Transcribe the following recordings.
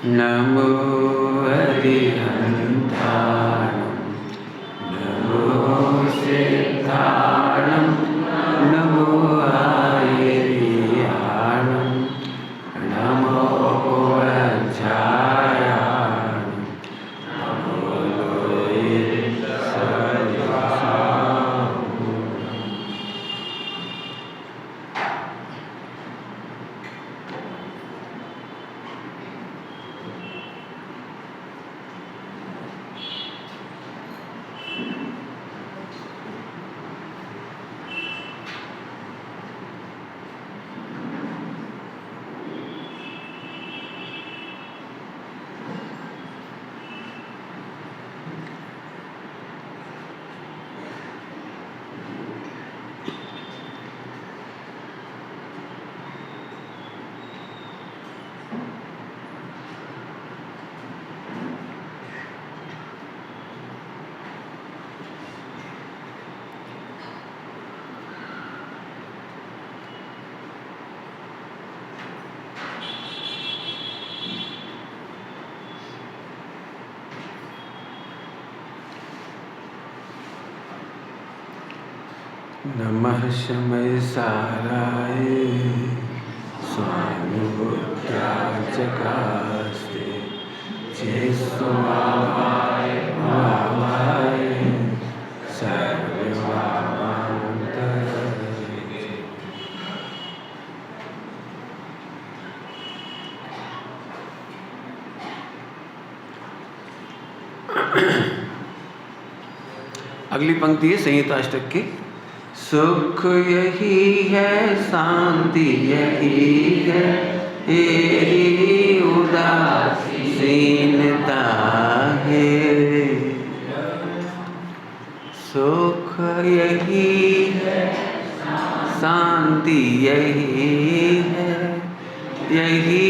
नमो हरिहन्ताणं नमो सिद्धाणं नमो आयर्याणं नमो वज्रायाणं नमो लोये सरिसाहु। नमः शमय साराय स्वानुभूत्याचकास्ते चेस्वावाय भावाय सर्वभावान्तरे। अगली पंक्ति है संहिताष्टक की। सुख यही है, शांति यही है, यही उदासीनता है। सुख यही है, शांति यही है, यही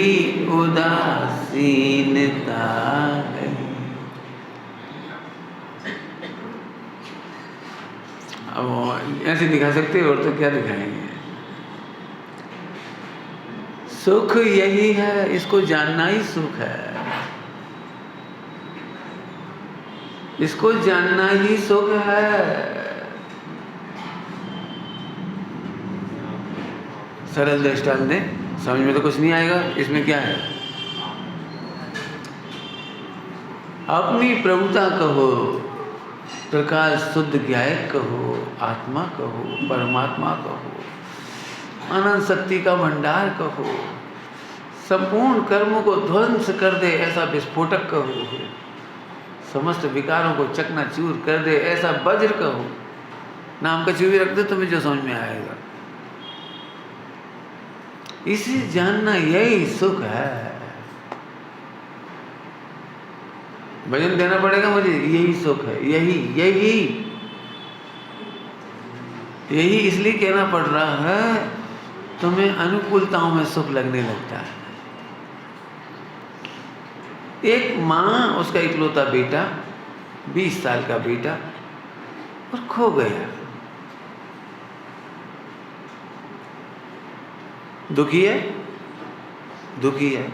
उदासीनता है। अब ऐसे दिखा सकते हो और तो क्या दिखाएंगे। सुख यही है, इसको जानना ही सुख है, इसको जानना ही सुख है। सरल दृष्टांत दें, समझ में तो कुछ नहीं आएगा। इसमें क्या है, अपनी प्रभुता कहो, प्रकाश शुद्ध ज्ञायक कहो, आत्मा कहो, परमात्मा कहो, अनंत शक्ति का भंडार कहो, संपूर्ण कर्मों को ध्वंस कर दे ऐसा विस्फोटक कहो, समस्त विकारों को चकनाचूर कर दे ऐसा वज्र कहो। नाम का चूवी रख दे, तुम्हें जो समझ में आएगा। इसे जानना यही सुख है। भजन देना पड़ेगा मुझे, यही सुख है, यही यही यही इसलिए कहना पड़ रहा है, तुम्हें अनुकूलताओं में सुख लगने लगता है। एक माँ, उसका इकलौता बेटा, 20 साल का बेटा, और खो गया। दुखी है, दुखी है।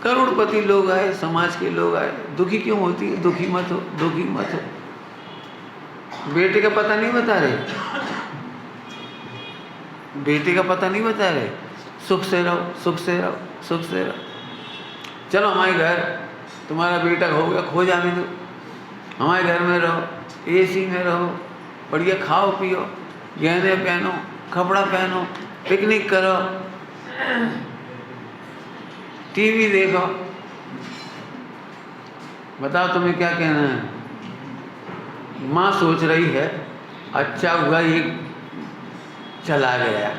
करोड़पति लोग आए, समाज के लोग आए, दुखी क्यों होती है? दुखी मत हो, दुखी मत हो। बेटे का पता नहीं बता रहे, बेटे का पता नहीं बता रहे। सुख से रहो, सुख से रहो, सुख से रहो। चलो हमारे घर, तुम्हारा बेटा हो गया, खो जाने दो, हमारे घर में रहो, एसी में रहो, बढ़िया खाओ पियो, गहने पहनो, कपड़ा पहनो, पिकनिक करो, टीवी देखो। बताओ तुम्हें क्या कहना है? माँ सोच रही है, अच्छा हुआ ये चला गया,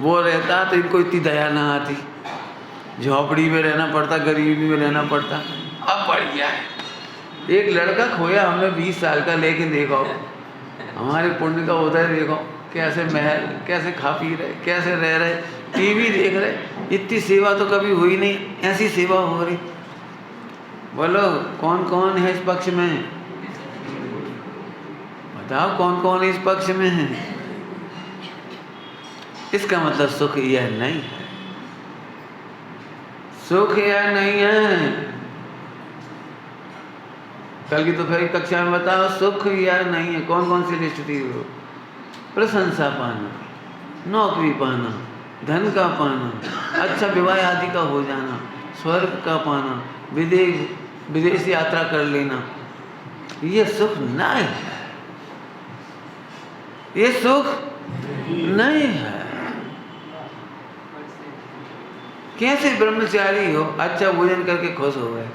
वो रहता तो इनको इतनी दया ना आती, झोपड़ी में रहना पड़ता, गरीबी में रहना पड़ता। अब बढ़िया है, एक लड़का खोया हमने 20 साल का, लेकिन देखो हमारे पुण्य का उदय देखो, कैसे महल, कैसे खा पी रहे, कैसे रह रहे, टीवी देख रहे। इतनी सेवा तो कभी हुई नहीं, ऐसी सेवा हो रही। बोलो कौन कौन है इस पक्ष में? बताओ कौन कौन इस पक्ष में है? इसका मतलब सुख यह नहीं है। सुख या नहीं है? कल की दोपहर की कक्षा में बताओ, सुख या नहीं है? कौन कौन सी लिस्ट थी वो? प्रशंसा पाना, नौकरी पाना, धन का पाना, अच्छा विवाह आदि का हो जाना, स्वर्ग का पाना, विदेश यात्रा कर लेना, ये सुख नहीं है, ये सुख नहीं है। कैसे ब्रह्मचारी हो, अच्छा भोजन करके खुश हो गए?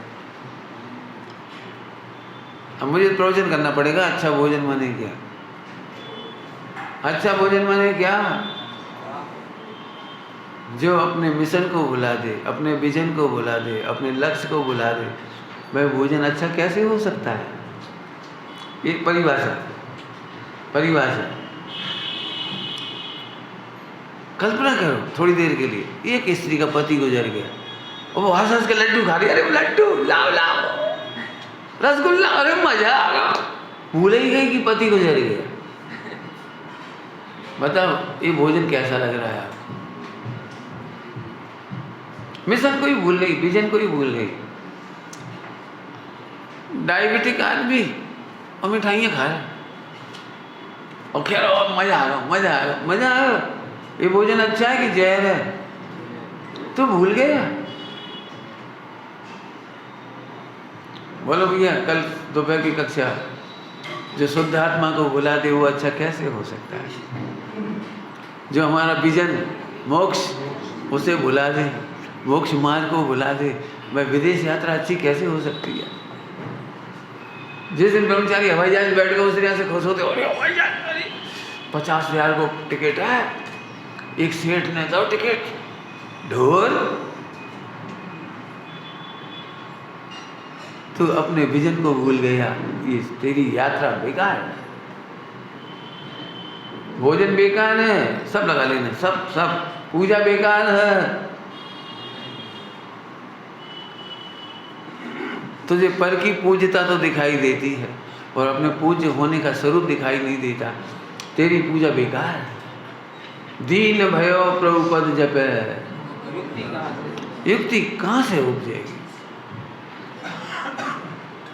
अब मुझे प्रवचन करना पड़ेगा, अच्छा भोजन माने क्या? अच्छा भोजन माने क्या? जो अपने मिशन को भुला दे, अपने विजन को भुला दे, अपने लक्ष्य को भुला दे, वह भोजन अच्छा कैसे हो सकता है? एक परिभाषा कल्पना करो थोड़ी देर के लिए, एक स्त्री का पति गुजर गया और वो हंस के लड्डू खा रही, अरे लड्डू लाओ लाओ, रसगुल्ला, अरे मजा आ गया, भूल ही गई कि पति गुजर गया। बताओ ये भोजन कैसा लग रहा है आपको? मिशन को ही भूल गई, विजन को ही भूल गई। डायबिटिक आदमी और मिठाइयाँ खा रहे और कह रहा हो मजा आ रहा, मजा आ रहा, मजा आ रहा। ये भोजन अच्छा है कि जहर है? तो भूल गया। बोलो भैया, कल दोपहर की कक्षा, जो शुद्ध आत्मा को भुला दे वो अच्छा कैसे हो सकता है? जो हमारा विजन मोक्ष, उसे भुला दे, मोक्ष मार्ग को भुला दे, वह विदेश यात्रा अच्छी कैसे हो सकती है? जिस दिन ब्रह्मचारी हवाई जहाज बैठ गए उस दिन से खुश होते, अरे हवाई जहाज, 50,000 को टिकट है, एक सेठ ने दो टिकट, ढोल। तू अपने विजन को भूल गया, ये तेरी यात्रा बेकार है। भोजन बेकार है, सब लगा लेना, सब पूजा बेकार है। तुझे पर की पूज्यता तो दिखाई देती है और अपने पूज्य होने का स्वरूप दिखाई नहीं देता, तेरी पूजा बेकार है। दीन भयो प्रभुपद जपे, युक्ति कहाँ से उपजेगी?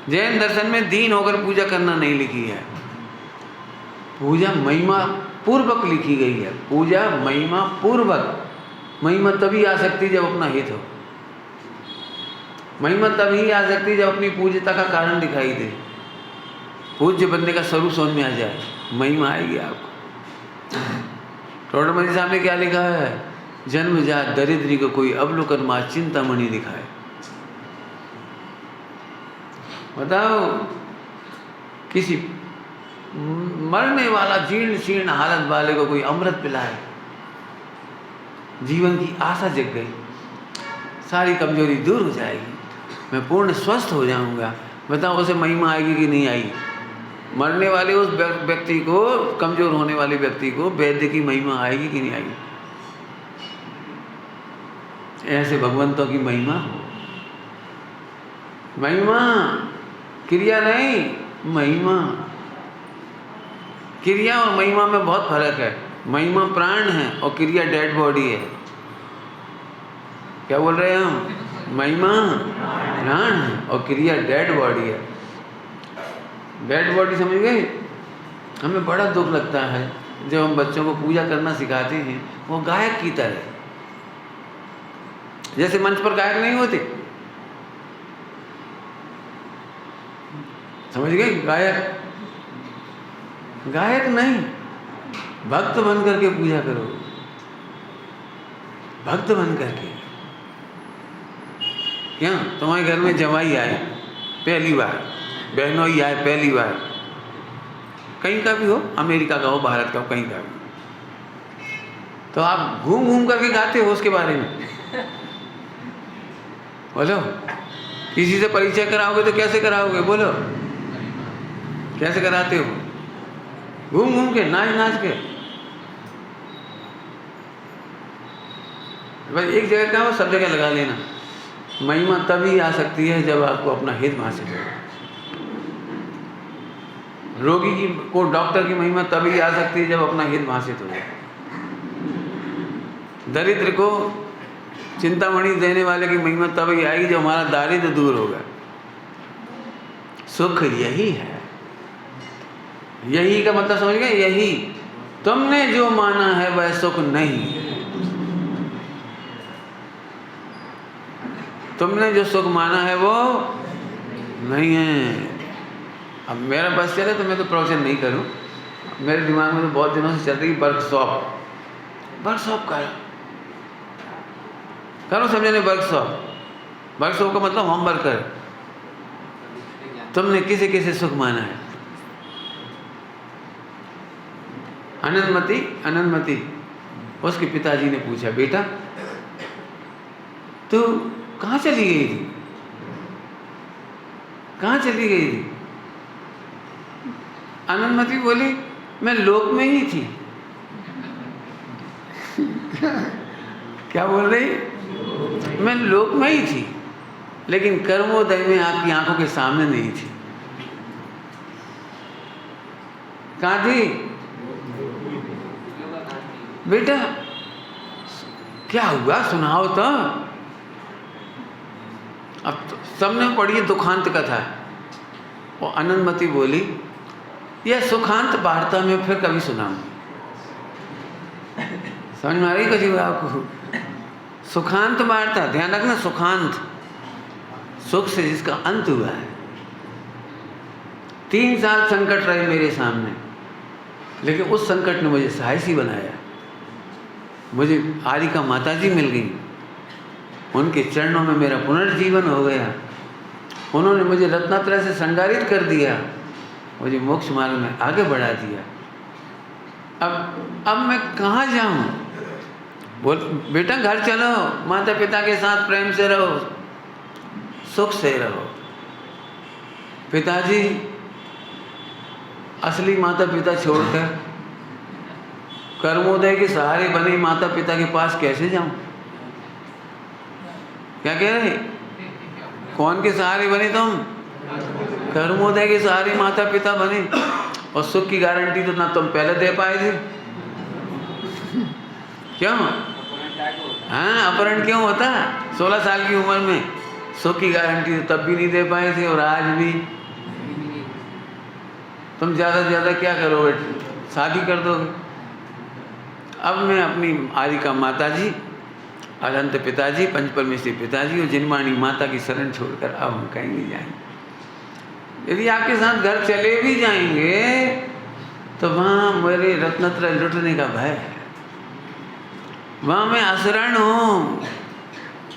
जैन दर्शन में दीन होकर पूजा करना नहीं लिखी है, पूजा महिमा पूर्वक लिखी गई है। पूजा महिमा पूर्वक, महिमा तभी आ सकती जब अपना हित हो, महिमा तभी आ सकती है जब अपनी पूज्यता का कारण दिखाई दे, पूज्य बनने का स्वरूप समझ में आ जाए, महिमा आएगी आपको। टोडरमल साहब ने क्या लिखा है? जन्मजात दरिद्री को कोई अवलोकन मा चिंतामणि दिखाए। बताओ, किसी मरने वाला जीर्ण शीर्ण हालत वाले को कोई अमृत पिलाए, जीवन की आशा जग गई, सारी कमजोरी दूर हो जाएगी, मैं पूर्ण स्वस्थ हो जाऊंगा। बताओ उसे महिमा आएगी कि नहीं आएगी? मरने वाले उस व्यक्ति को, कमजोर होने वाले व्यक्ति को वैद्य की महिमा आएगी कि नहीं आएगी? ऐसे भगवंतों की महिमा, महिमा क्रिया नहीं, महिमा। क्रिया और महिमा में बहुत फर्क है। महिमा प्राण है और क्रिया डेड बॉडी है। क्या बोल रहे हैं हम? महिमा प्राण है और क्रिया डेड बॉडी है। डेड बॉडी समझ गए? हमें बड़ा दुख लगता है जब हम बच्चों को पूजा करना सिखाते हैं, वो गायक की तरह, जैसे मंच पर गायक नहीं होते, समझ गए? गायक, गायक नहीं, भक्त बन करके पूजा करो, भक्त बन करके। क्या तुम्हारे घर में जवाई आए पहली बार, बहनोई आए पहली बार, कहीं का भी हो, अमेरिका का हो, भारत का हो, कहीं का भी, तो आप घूम घूम करके गाते हो उसके बारे में? बोलो, किसी से परिचय कराओगे तो कैसे कराओगे? बोलो, कैसे कराते हो? घूम घूम के, नाच नाच के। बस एक जगह का हो, सब जगह लगा लेना। महिमा तभी आ सकती है जब आपको अपना हित हासिल हो। रोगी की को डॉक्टर की महिमा तभी आ सकती है जब अपना हित हासिल हो जाए। दरिद्र को चिंतामणि देने वाले की महिमा तब ही आएगी जब हमारा दारिद्र्य दूर होगा। सुख यही है। यही का मतलब समझ गए? यही तुमने जो माना है वह सुख नहीं है। तुमने जो सुख माना है वो नहीं है। अब मेरा बस चले तो मैं तो प्रवचन नहीं करूं। मेरे दिमाग में तो बहुत दिनों से चल रही वर्कशॉप करो समझने। वर्कशॉप का मतलब होम वर्कर। तुमने किसे किसे सुख माना है? अनंतमती उसके पिताजी ने पूछा, बेटा तू कहाँ चली गई थी? कहाँ चली गई थी? अनंतमती बोली, मैं लोक में ही थी। क्या बोल रही? मैं लोक में ही थी, लेकिन कर्मोदय में आपकी आंखों के सामने नहीं थी। कहाँ थी बेटा? क्या हुआ सुनाओ तो। अब तो सबने पढ़ी दुखांत कथा। और अनंतमती बोली, यह सुखांत वार्ता में फिर कभी सुनाऊंगी। समझ में आ रही कभी आपको? सुखांत वार्ता, ध्यान रखना, सुखांत सुख से जिसका अंत हुआ है। 3 साल संकट रहे मेरे सामने, लेकिन उस संकट ने मुझे साहसी बनाया। मुझे आरिका माता जी मिल गई, उनके चरणों में मेरा पुनर्जीवन हो गया। उन्होंने मुझे रत्नात्रय से श्रृंगारित कर दिया, मुझे मोक्ष मार्ग में आगे बढ़ा दिया। अब मैं कहाँ जाऊँ? बोल बेटा घर चलो, माता पिता के साथ प्रेम से रहो, सुख से रहो। पिताजी असली माता पिता छोड़कर कर्मोदय के सहारे बने माता पिता के पास कैसे जाऊं? क्या कह रहे? कौन के सहारे बने तुम? कर्मोदय के सहारे माता पिता बने। और सुख की गारंटी तो ना तुम पहले दे पाए थे। क्यों? हाँ, अपहरण क्यों होता? 16 साल की उम्र में सुख की गारंटी तो तब भी नहीं दे पाए थे, और आज भी। तुम ज़्यादा से ज़्यादा क्या करोगे? शादी कर दोगे। अब मैं अपनी आरिका माता जी, अनंत पिताजी, पंचपरमेश्वरी पिताजी और जिनवाणी माता की शरण छोड़कर अब हम कहीं नहीं जाएंगे। यदि आपके साथ घर चले भी जाएंगे तो वहाँ मेरे रत्नत्रय लुटने का भय है। वहाँ मैं असरण हूँ,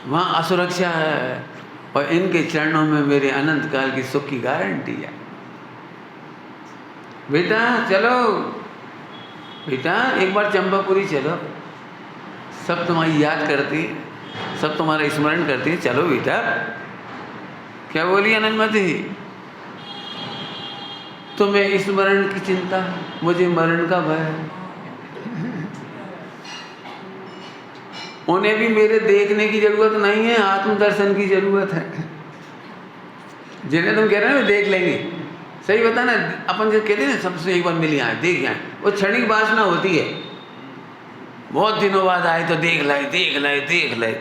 वहाँ असुरक्षा है, और इनके चरणों में मेरे अनंत काल की सुख की गारंटी है। बेटा चलो, बेटा एक बार चंपापुरी चलो, सब तुम्हारी याद करती, सब तुम्हारा स्मरण करती है, चलो बेटा। क्या बोली अनंतमती? तुम्हें स्मरण की चिंता, मुझे मरण का भय है। उन्हें भी मेरे देखने की जरूरत नहीं है, आत्मदर्शन की जरूरत है। जिन्हें तुम कह रहे हो देख लेंगे, सही बता ना, अपन जो कहते हैं ना सबसे एक बार मिल आए देख जाए, वो क्षणिक वासना होती है। बहुत दिनों बाद आए तो देख लाए, देख लाए, देख लाए।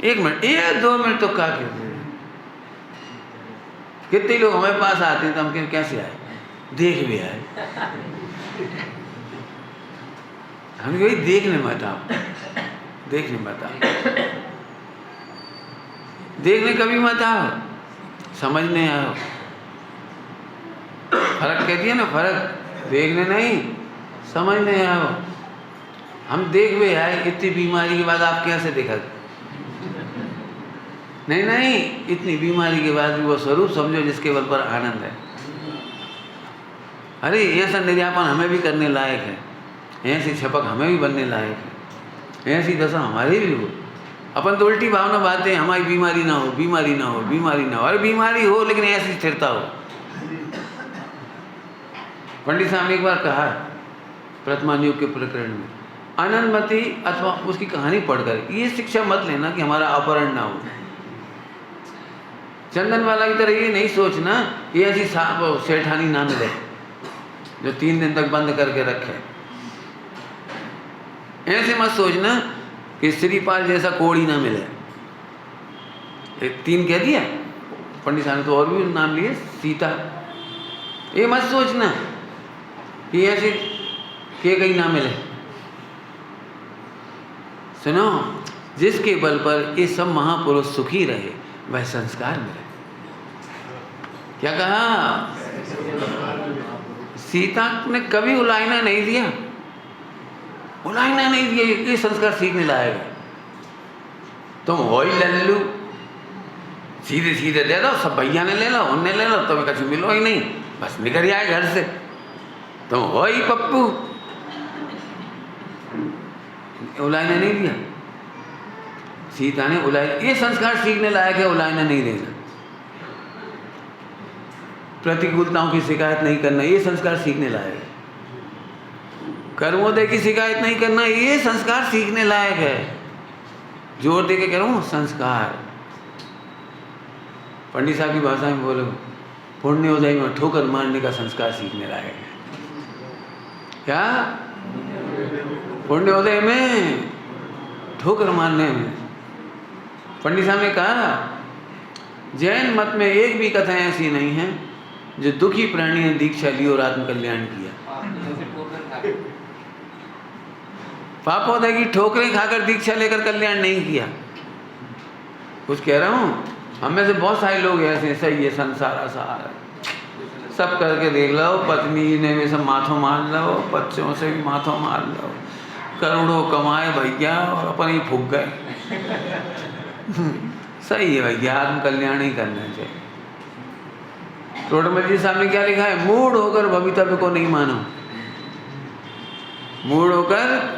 1 मिनट, 1-2 मिनट तो क्या कहते हैं। कितने लोग हमारे पास आते हैं तो हम कैसे आए? देख भी आए। हम वही देखने मत आओ, देखने मत आओ, देखने कभी मत आओ, समझने आओ। फर्क कहती है ना, फर्क देखने नहीं समझने आओ। हम देख भी आए, इतनी बीमारी के बाद आप कैसे देखा? नहीं, इतनी बीमारी के बाद भी वो स्वरूप समझो जिसके बल पर आनंद है। अरे ऐसा निर्यापन हमें भी करने लायक है, ऐसी छपक हमें भी बनने लायक है, ऐसी दशा हमारी भी हो। अपन तो उल्टी भावना बातें, हमारी बीमारी ना हो, बीमारी ना हो, बीमारी ना हो। अरे बीमारी हो लेकिन ऐसी स्थिरता हो। पंडित साहब ने एक बार कहा वर्तमान युग के प्रकरण में, अनंतमती अथवा उसकी कहानी पढ़कर ये शिक्षा मत लेना कि हमारा अपहरण ना हो। चंदन वाला की तरह ये नहीं सोचना कि ऐसी सेठानी ना मिले जो 3 दिन तक बंद करके रखे। ऐसे मत सोचना कि श्रीपाल जैसा कोड़ी ना मिले। 3 कह दिया पंडित साहब ने, तो और भी नाम लिए सीता। ये मत सोचना कि ऐसे के कहीं ना मिले। सुनो, जिसके बल पर ये सब महापुरुष सुखी रहे वह संस्कार मिले। क्या कहा? सीता ने कभी उलायना नहीं दिया, उलायना नहीं दिया। ये संस्कार सीखने लायक है। तुम हो ही लल्लू, सीधे सीधे दे दो, सब भैया ने ले लो, उनने ले लो, तुम्हें कछु मिलो ही नहीं, बस निकल आए घर से। तुम हो ही पप्पू, उलायना नहीं दिया। सीता ने उलाय, ये संस्कार सीखने लायक है, उलायना नहीं देना। प्रतिकूलताओं की शिकायत नहीं करना, ये संस्कार सीखने लायक है। कर्मोदय की शिकायत नहीं करना, ये संस्कार सीखने लायक है। जोर दे के कह रहा हूँ, संस्कार। पंडित साहब की भाषा में बोलो, पुण्योदय में ठोकर मारने का संस्कार सीखने लायक है। क्या? पुण्योदय में ठोकर मारने में। पंडित साहब ने कहा, जैन मत में एक भी कथा ऐसी नहीं है जो दुखी प्राणी ने दीक्षा ली और आत्मकल्याण किया। पापोदय की ठोकरें खाकर दीक्षा लेकर कल्याण नहीं किया। कुछ कह रहा हूँ, हम में से बहुत सारे लोग ऐसे, सही है, संसार आसार सब करके देख लो, पत्नी ने भी सब माथों मार लो, बच्चों से भी माथों मार लो, करोड़ों कमाए भैया और अपन ही फूक गए। सही है भैया, आत्मकल्याण ही करना चाहिए। टोडरमल जी साहब ने क्या लिखा है? मूड होकर भवितव्य को नहीं मानो, मूड होकर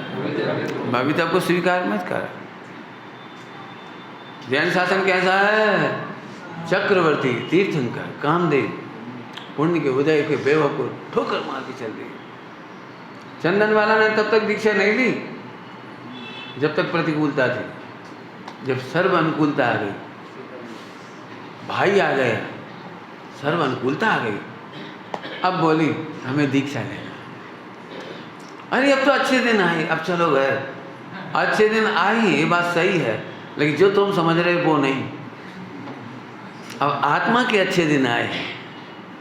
भवितव्य को स्वीकार मत कर। जैन शासन कैसा है? चक्रवर्ती, तीर्थंकर, कामदेव, पुण्य के उदय के बेवक को ठोकर मार के चल रही। चंदन वाला ने तब तक दीक्षा नहीं ली जब तक प्रतिकूलता थी। जब सर्व अनुकूलता आ गई, भाई आ गया, सर्व अनुकूलता आ गई, अब बोली हमें दीक्षा लेना। अरे अब तो अच्छे दिन आए, अब चलो घर। अच्छे दिन आए, ये बात सही है, लेकिन जो तुम समझ रहे वो नहीं। अब आत्मा के अच्छे दिन आए,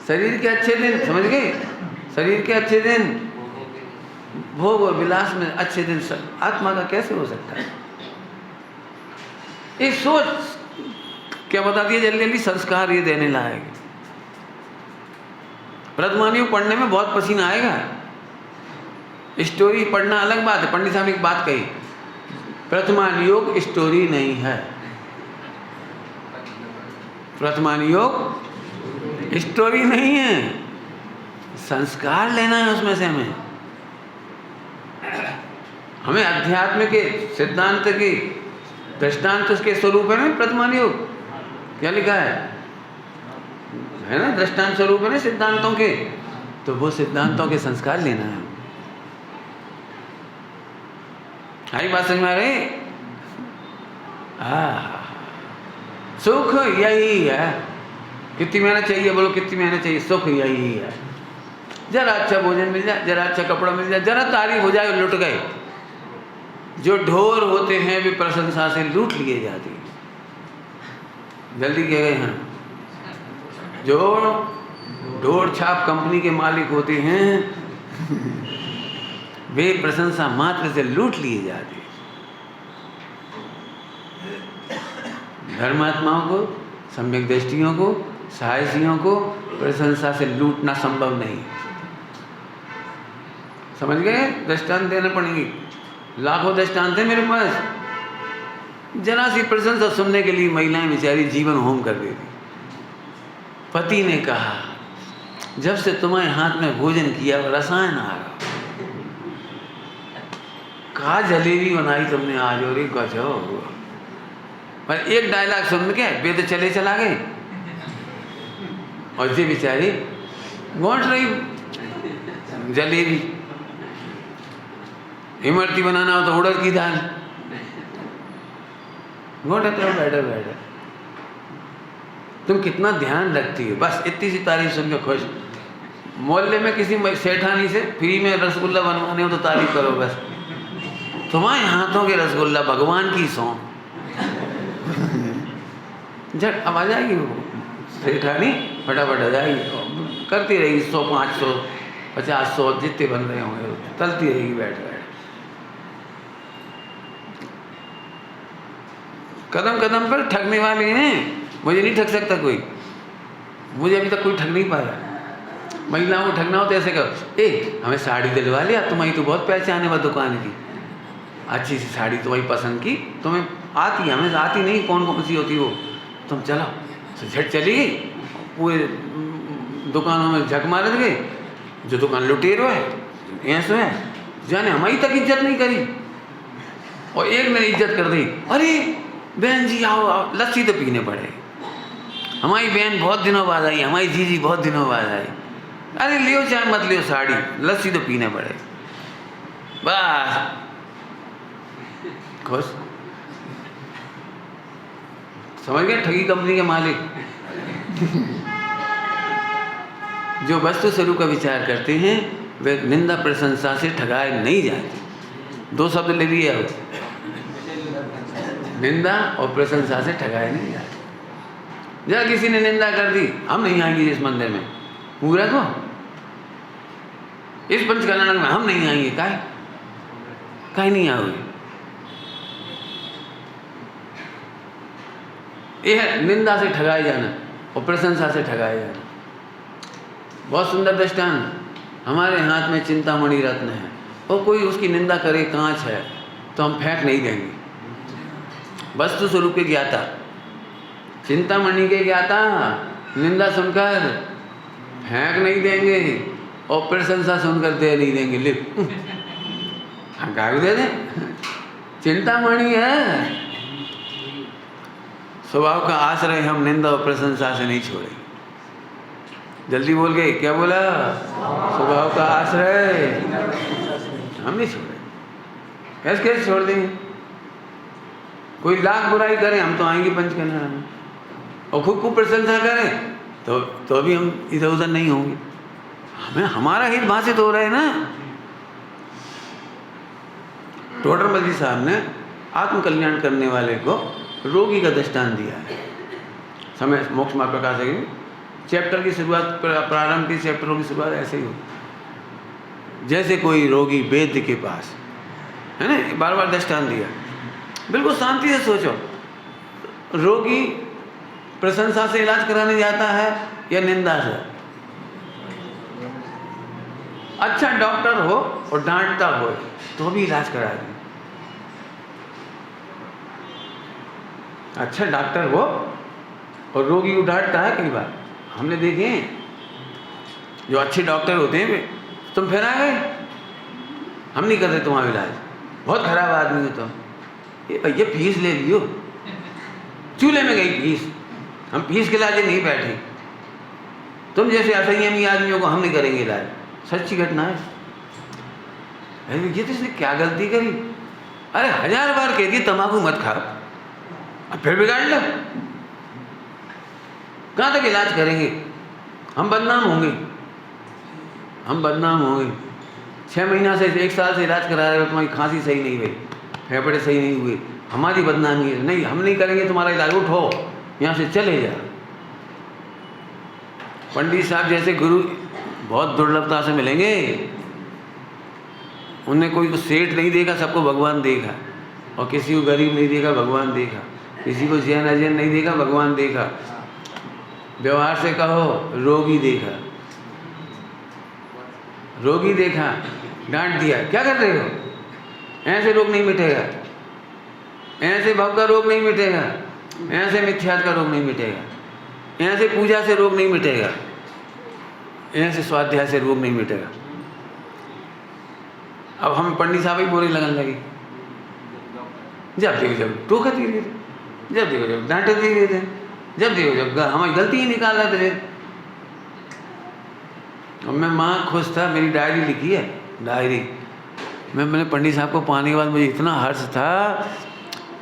शरीर के अच्छे दिन, समझ गए? शरीर के अच्छे दिन, भोग और विलास में अच्छे दिन, आत्मा का कैसे हो सकता है? एक सोच क्या बताती है जल्दी जल्दी? संस्कार ये देने लायक। प्रथमानियों पढ़ने में बहुत पसीना आएगा, स्टोरी पढ़ना अलग बात है। पंडित साहब ने एक बात कही, प्रथमान योग स्टोरी नहीं है, प्रथमान योग स्टोरी नहीं है, संस्कार लेना है उसमें से। हमें अध्यात्म के सिद्धांत की दृष्टांत उसके स्वरूप है ना प्रथमान योग। क्या लिखा है ना? दृष्टांत स्वरूप है ना सिद्धांतों के, तो वो सिद्धांतों के संस्कार लेना है। हरी बात समझ में आ रही? सुख यही है। कितनी मेहनत चाहिए? बोलो कितनी मेहनत चाहिए? सुख यही है। जरा अच्छा भोजन मिल जाए, जरा अच्छा कपड़ा मिल जाए, जरा तारीफ हो जाए, लुट गए। जो ढोर होते हैं वे प्रशंसा से लूट लिए जाते हैं। जल्दी कह गए हैं, जो ढोर छाप कंपनी के मालिक होते हैं वे प्रशंसा मात्र से लूट लिए जाते हैं। धर्मात्माओं को, सम्यक दृष्टियों को, साहसियों को प्रशंसा से लूटना संभव नहीं। समझ गए? दृष्टांत देने पड़ेंगे, लाखों दृष्टांत है मेरे पास। जरा सी प्रशंसा सुनने के लिए महिलाएं बेचारी जीवन होम कर देती। पति ने कहा, जब से तुम्हारे हाथ में भोजन किया रसायन आ रहा, कहा जलेबी बनाई तुमने आज, और एक गजब। पर एक डायलॉग सुन के वे तो चले चला गए, और ये बेचारी गौंट रही जलेबी। इमरती बनाना हो तो उड़द की दाल, घोटा करो बैठे बैठे। तुम कितना ध्यान रखती हो, बस इतनी सी तारीफ सुन के खुश। मोहल्ले में किसी सेठानी से फ्री में रसगुल्ला बनवाने हो तो तारीफ करो बस। तुम्हारे हाथों के रसगुल्ला भगवान की सौं। झट अब आ जाएगी वो सेठानी, फटाफट आ जाएगी, करती रहेगी 100, 500, 50, 100 जितने बन रहे होंगे, चलती रहेगी बैठ बैठ। कदम कदम पर ठगने वाले हैं, मुझे नहीं ठग सकता कोई, मुझे अभी तक कोई ठग नहीं पाया। महिलाओं को ठगना हो तो ऐसे करो, ए हमें साड़ी दिलवा लिया, तुम्हारी तो बहुत पहचान है वह दुकान की, अच्छी सी साड़ी तुम्हारी पसंद की, तुम्हें आती है, हमें आती नहीं, कौन कौन सी होती वो, तुम चलो। तो झट चली गई, पूरे दुकानों में झक मारे गए, जो दुकान लुटेरो है ऐसे है, जाने हमारी तक इज्जत नहीं करी, और एक ने इज्जत कर दी, अरे बहन जी आओ आओ, लस्सी तो पीने पड़े, हमारी बहन बहुत दिनों बाद आई, हमारी जीजी बहुत दिनों बाद आई, अरे लियो चाहे मत लियो साड़ी, लस्सी तो पीने पड़े, बस खुश। समझ गए ठगी कंपनी के मालिक। जो वस्तु स्वरूप का विचार करते हैं वे निंदा प्रशंसा से ठगाए नहीं जाते। 2 शब्द ले लिए अब, निंदा और प्रशंसा से ठगाए नहीं जाते। जरा किसी ने निंदा कर दी, हम नहीं आएंगे इस मंदिर में, पूरा को इस पंचकल्याण में हम नहीं आएंगे, काहे नहीं आओगे, यह निंदा से ठगाए जाना और प्रशंसा से ठगाए जाना। बहुत सुंदर दृष्टांत, हमारे हाथ में चिंतामणि रत्न है और कोई उसकी निंदा करे, कांच है, तो हम फेंक नहीं देंगे। वस्तु स्वरूप के ज्ञाता, चिंतामणि के ज्ञाता निंदा सुनकर फेंक नहीं देंगे और प्रशंसा सुनकर दे नहीं देंगे, ले गाड़ी दे दें, चिंतामणि है, स्वभाव का आश्रय हम निंदा और प्रशंसा से नहीं छोड़े। जल्दी बोल गए, क्या बोला? स्वभाव का आश्रय हम नहीं छोड़े, कैसे कैसे छोड़ देंगे? कोई लाख बुराई करे हम तो आएंगे पंचकल्याण में, और खूब खूब प्रशंसा करें तो भी हम इधर उधर नहीं होंगे। हमें हमारा हित भाषित हो रहा है ना। टोडरमल जी साहब ने आत्मकल्याण करने वाले को रोगी का दृष्टांत दिया है। समय मोक्ष मार्ग प्रकाश है, चैप्टर की शुरुआत, प्रारंभ के चैप्टरों की शुरुआत ऐसे ही हो, जैसे कोई रोगी वैद्य के पास है ना, बार बार दृष्टांत दिया। बिल्कुल शांति से सोचो, रोगी प्रशंसा से इलाज कराने जाता है या निंदा से? अच्छा डॉक्टर हो और डांटता हो तो भी इलाज करा दें। अच्छा डॉक्टर हो और रोगी को डांटता है, कई बार हमने देखे हैं जो अच्छे डॉक्टर होते हैं, तुम फिर आ गए, हम नहीं करते तुम्हारा इलाज, बहुत खराब आदमी हो तुम, ये भैया फीस ले लियो, चूल्हे में गई फीस, हम फीस के इलाज नहीं बैठे, तुम जैसे असंयमी आदमियों को हम नहीं करेंगे इलाज। सच्ची घटना है। अरे ये तो इसने क्या गलती करी, अरे 1000 बार कह दी तंबाकू मत खाओ, अब फिर बिगाड़ लो, कहाँ तक इलाज करेंगे? हम बदनाम होंगे, हम बदनाम होंगे। 6 महीना से 1 साल से इलाज करा रहे हो, तुम्हारी खांसी सही नहीं हुई, फेफड़े सही नहीं हुए, हमारी बदनामी है, नहीं हम नहीं करेंगे तुम्हारा इलाज, उठो यहाँ से चले जा। पंडित साहब जैसे गुरु बहुत दुर्लभता से मिलेंगे, उन्हें कोई को सेठ नहीं देखा, सबको भगवान देखा, और किसी को गरीब नहीं देखा, भगवान देखा, किसी को जैन अजैन नहीं देखा, भगवान देखा। व्यवहार से कहो रोगी देखा, रोगी देखा, डांट दिया, क्या कर रहे हो? ऐसे रोग नहीं मिटेगा, ऐसे भव का रोग नहीं मिटेगा, ऐसे मिथ्यात का रोग नहीं मिटेगा, ऐसे पूजा से रोग नहीं मिटेगा, ऐसे स्वाध्याय से रोग नहीं मिटेगा। अब हमें पंडित साहब ही बुरी लगने लगी, जब देखो जब टोका दे रहे थे, जब देखो जब डांटे दे रहे थे, जब देखो जब हमारी गलती ही निकाल रहे थे। और मैं माँ खुश था, मेरी डायरी लिखी है, डायरी मैंने पंडित साहब को पाने के बाद मुझे इतना हर्ष था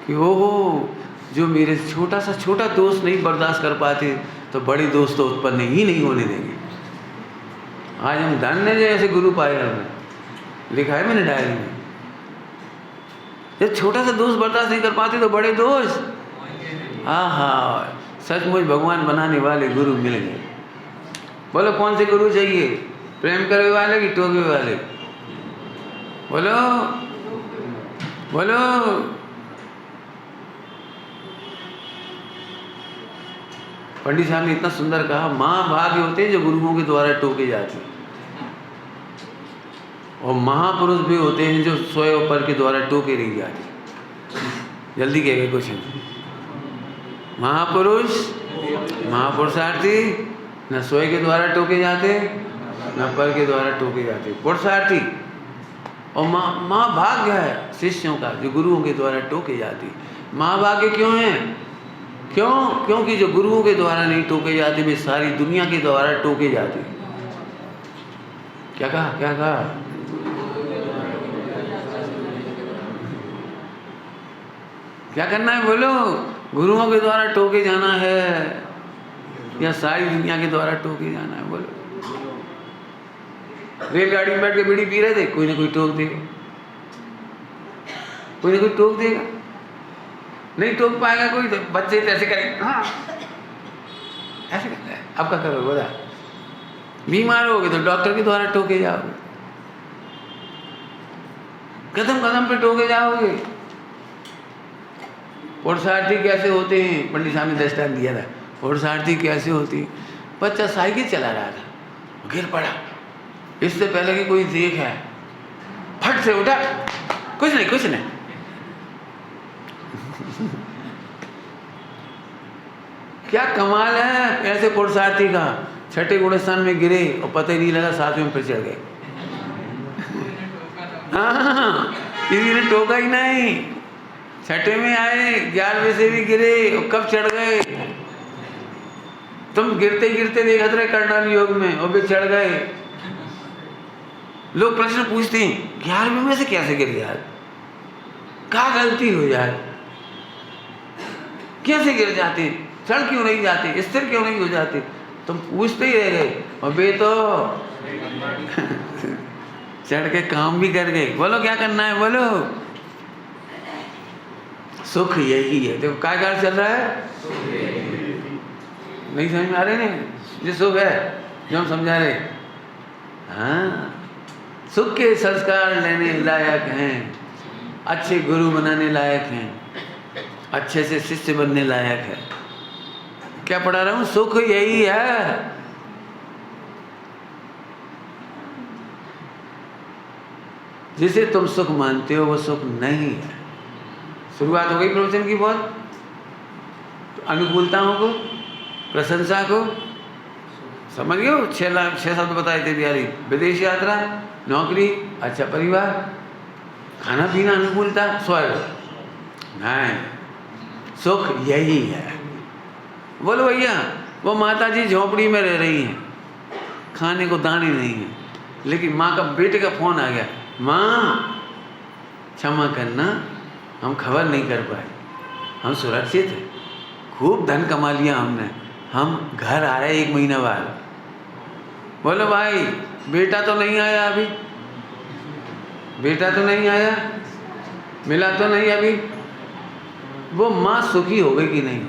कि ओहो, जो मेरे छोटा सा छोटा दोस्त नहीं बर्दाश्त कर पाते तो बड़े दोस्त तो उत्पन्न ही नहीं होने देंगे। आज हम धन्य जैसे गुरु पाए, हमने लिखा है मैंने डायरी में। जब छोटा सा दोष बर्दाश्त नहीं कर पाते तो बड़े दोष। हाँ हाँ, सचमुच भगवान बनाने वाले गुरु मिल गए। बोलो कौन से गुरु चाहिए, प्रेम करने वाले कि टोकने वाले? बोलो बोलो। पंडित साहब ने इतना सुंदर कहा, महाभाग्य होते हैं जो गुरुओं के द्वारा टोके जाते हैं, और महापुरुष भी होते हैं जो स्वयं पर के द्वारा टोके नहीं जाते। जल्दी कह गए कुछ नहीं। महापुरुष महापुरुषार्थी न स्वयं के द्वारा टोके जाते न पर के द्वारा टोके जाते, पुरुषार्थी। और महाभाग्य है शिष्यों का जो गुरुओं के द्वारा टोके जाती। महाभाग्य क्यों है? क्योंकि जो गुरुओं के द्वारा नहीं टोके जाते वे सारी दुनिया के द्वारा टोके जाते। क्या कहा? क्या करना है बोलो? गुरुओं के द्वारा टोके जाना है या सारी दुनिया के द्वारा टोके जाना है? बोलो। रेलगाड़ी में बैठ के बीड़ी पी रहे थे, कोई ना कोई टोक देगा, कोई ना कोई टोक देगा। नहीं टोक पाएगा कोई तो बच्चे तो ऐसे करेंगे, हाँ ऐसे करते हैं। अब क्या करोगे बोला? बीमार होगे तो डॉक्टर के द्वारा टोके जाओगे, कदम कदम पे टोके जाओगे। पुरुषार्थी कैसे होते हैं? पंडित साहब ने दृष्टांत दिया था। पुरुषार्थी कैसे होती है? बच्चा साइकिल चला रहा था, गिर पड़ा, इससे पहले कि कोई देखा, फट से उठा, कुछ नहीं क्या कमाल है ऐसे पुरुषार्थी का। छठे गुणस्थान में गिरे और पता ही नहीं लगा, सातवें में फिर चढ़ गए। हाँ, किसी ने टोका ही नहीं। छठे में आए, 11वें से भी गिरे और कब चढ़ गए? तुम गिरते गिरते देखते रहे करणाल योग में और वे चढ़ गए। लोग प्रश्न पूछते हैं 11वें में से कैसे गिर गया, क्या गलती हो जाए, कैसे गिर जाते, चढ़ क्यों नहीं जाते, स्थिर क्यों नहीं हो जाते? तुम पूछते ही रह गए और वे तो चढ़ के काम भी कर गए। बोलो क्या करना है? बोलो। सुख यही है। देखो क्या कार्य चल रहा है, नहीं समझ में आ रहे नहीं? ये सुख है जो हम समझा रहे। हाँ, सुख के संस्कार लेने लायक हैं, अच्छे गुरु बनाने लायक हैं, अच्छे से शिष्य बनने लायक है। क्या पढ़ा रहा हूं? सुख यही है। जिसे तुम सुख मानते हो वो सुख नहीं है। शुरुआत हो गई प्रवचन की, बहुत अनुकूलताओं को, प्रशंसा को समझ गए हो। 6 शब्द बताए थे बिहारी। विदेश यात्रा, नौकरी, अच्छा परिवार, खाना पीना, अनुकूलता, स्वर्ग। नहीं, सुख यही है। बोलो भैया, वो माता जी झोपड़ी में रह रही हैं, खाने को दाने नहीं है, लेकिन माँ का बेटे का फोन आ गया, माँ क्षमा करना हम खबर नहीं कर पाए, हम सुरक्षित हैं, खूब धन कमा लिया हमने, हम घर आ रहे 1 महीना बाद। बोलो भाई, बेटा तो नहीं आया अभी, बेटा तो नहीं आया, मिला तो नहीं अभी। वो माँ सुखी हो गई कि नहीं?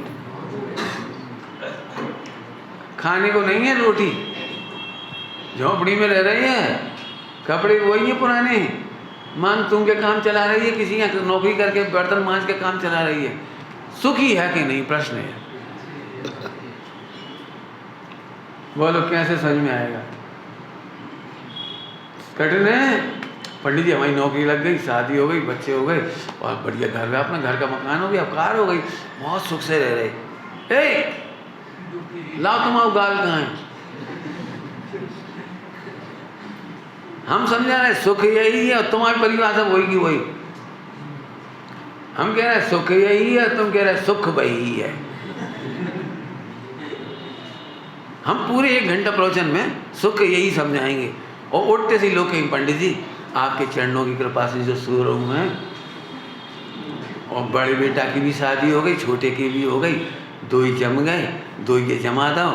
खाने को नहीं है रोटी, झोपड़ी में रह रही है, कपड़े वही है पुराने, मांग तुम के काम चला रही है, किसी का नौकरी करके बर्तन मांज के काम चला रही है। सुखी है कि नहीं, प्रश्न है। बोलो कैसे समझ में आएगा? कठिन है। पंडित जी, हमारी नौकरी लग गई, शादी हो गई, बच्चे हो गए और बढ़िया घर में, अपना घर का मकान हो गया, कार हो गई, बहुत सुख से रह रहे। ए लाओ तुम्हारा गाल कहाँ है? हम समझा रहे सुख यही है और तुम्हारी परिभाषा वही की वही। हम कह रहे सुख यही है, तुम कह रहे सुख वही है। हम पूरे 1 घंटा प्रवचन में सुख यही समझाएंगे। और उठते से लोग कहेंगे, पंडित जी आपके चरणों की कृपा से जो सो रहा हूँ मैं, और बड़े बेटा की भी शादी हो गई, छोटे की भी हो गई, 2 ही जम गए, 2 ये जमा दो।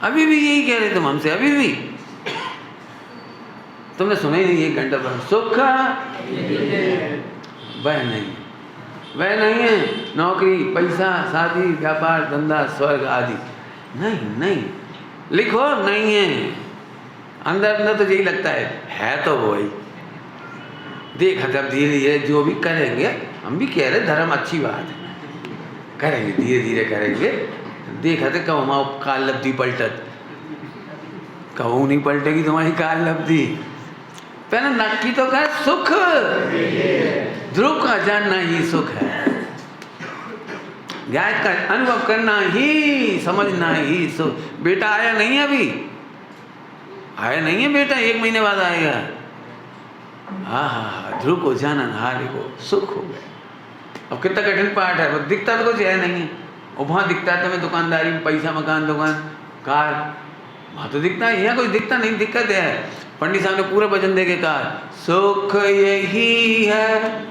अभी भी यही कह रहे तुम हमसे, अभी भी तुमने सुना ही नहीं 1 घंटा पर सुख वह नहीं, वह नहीं है नौकरी, पैसा, शादी, व्यापार, धंधा, स्वर्ग आदि। नहीं, लिखो नहीं है। अंदर अंदर तो यही लगता है तो वो ही। देखा जब धीरे धीरे जो भी करेंगे, हम भी कह रहे धर्म अच्छी बात है, करेंगे धीरे धीरे करेंगे। देखा थे कब हमारा काल लब्धि पलटत, कहूँ नहीं पलटेगी तुम्हारी काल लब्धि। पहले नक्की तो कहे सुख, ध्रुव का जानना ही सुख है, गाय का अनुभव करना ही, समझना ही सुख। बेटा आया नहीं है, अभी आया नहीं है बेटा, 1 महीने बाद आएगा। हाँ, ध्रुव को जानन हारे को सुख हो गया। अब कितना कठिन पाठ है, वो दिखता तो कुछ है नहीं है, और वहाँ दिखता है तुम्हें दुकानदारी में पैसा, मकान, दुकान, कार, वहाँ तो दिखता है, यहाँ कुछ दिखता नहीं। दिक्कत है। पंडित साहब ने पूरा भजन दे के कहा सुख यही है,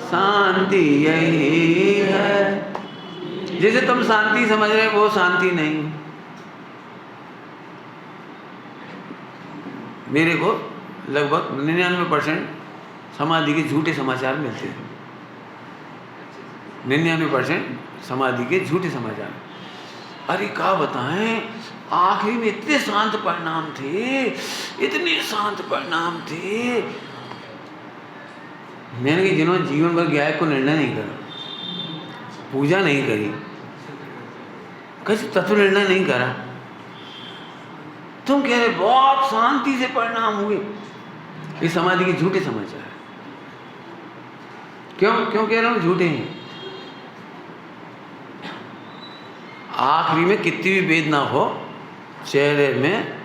शांति यही है। जिसे तुम शांति समझ रहे वो शांति नहीं। मेरे को लगभग 99% समाधि के झूठे समाचार मिलते हैं। 99% समाधि के झूठे समाचार। अरे क्या बताएं, आखिरी में इतने शांत परिणाम थे, इतने शांत परिणाम थे। मैंने कि जिन्होंने जीवन भर गाय को निर्णय नहीं करा, पूजा नहीं करी, किसी तत्व निर्णय नहीं करा, तुम कह रहे बहुत शांति से परिणाम हुए। ये समाधि के झूठे समाचार। क्यों कह रहा हूं झूठे हैं? आखिरी में कितनी भी वेदना हो, चेहरे में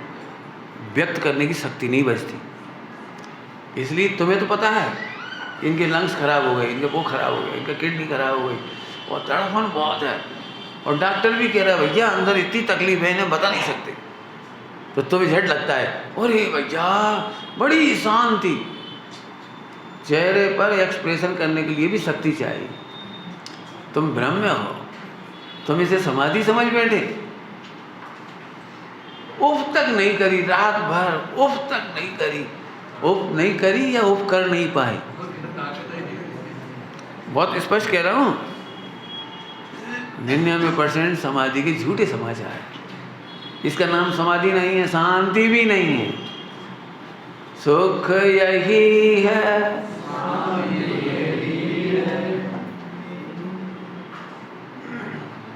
व्यक्त करने की शक्ति नहीं बचती। इसलिए तुम्हें तो पता है इनके लंग्स खराब हो गए, इनके वो खराब हो गए, इनका किडनी खराब हो गई, और तड़फन बहुत है, और डॉक्टर भी कह रहा है भैया अंदर इतनी तकलीफ है, इन्हें बता नहीं सकते। तो तुम्हें झट लगता है अरे भैया बड़ी शांति। चेहरे पर एक्सप्रेशन करने के लिए भी शक्ति चाहिए। तुम भ्रम में हो, तुम इसे समाधि समझ बैठे। उफ तक नहीं करी, रात भर उफ तक नहीं करी, उफ नहीं करी या उफ कर नहीं पाए। बहुत स्पष्ट कह रहा हूं, 99% समाधि के झूठे समाचार है। इसका नाम समाधि नहीं है, शांति भी नहीं है। सुख यही है,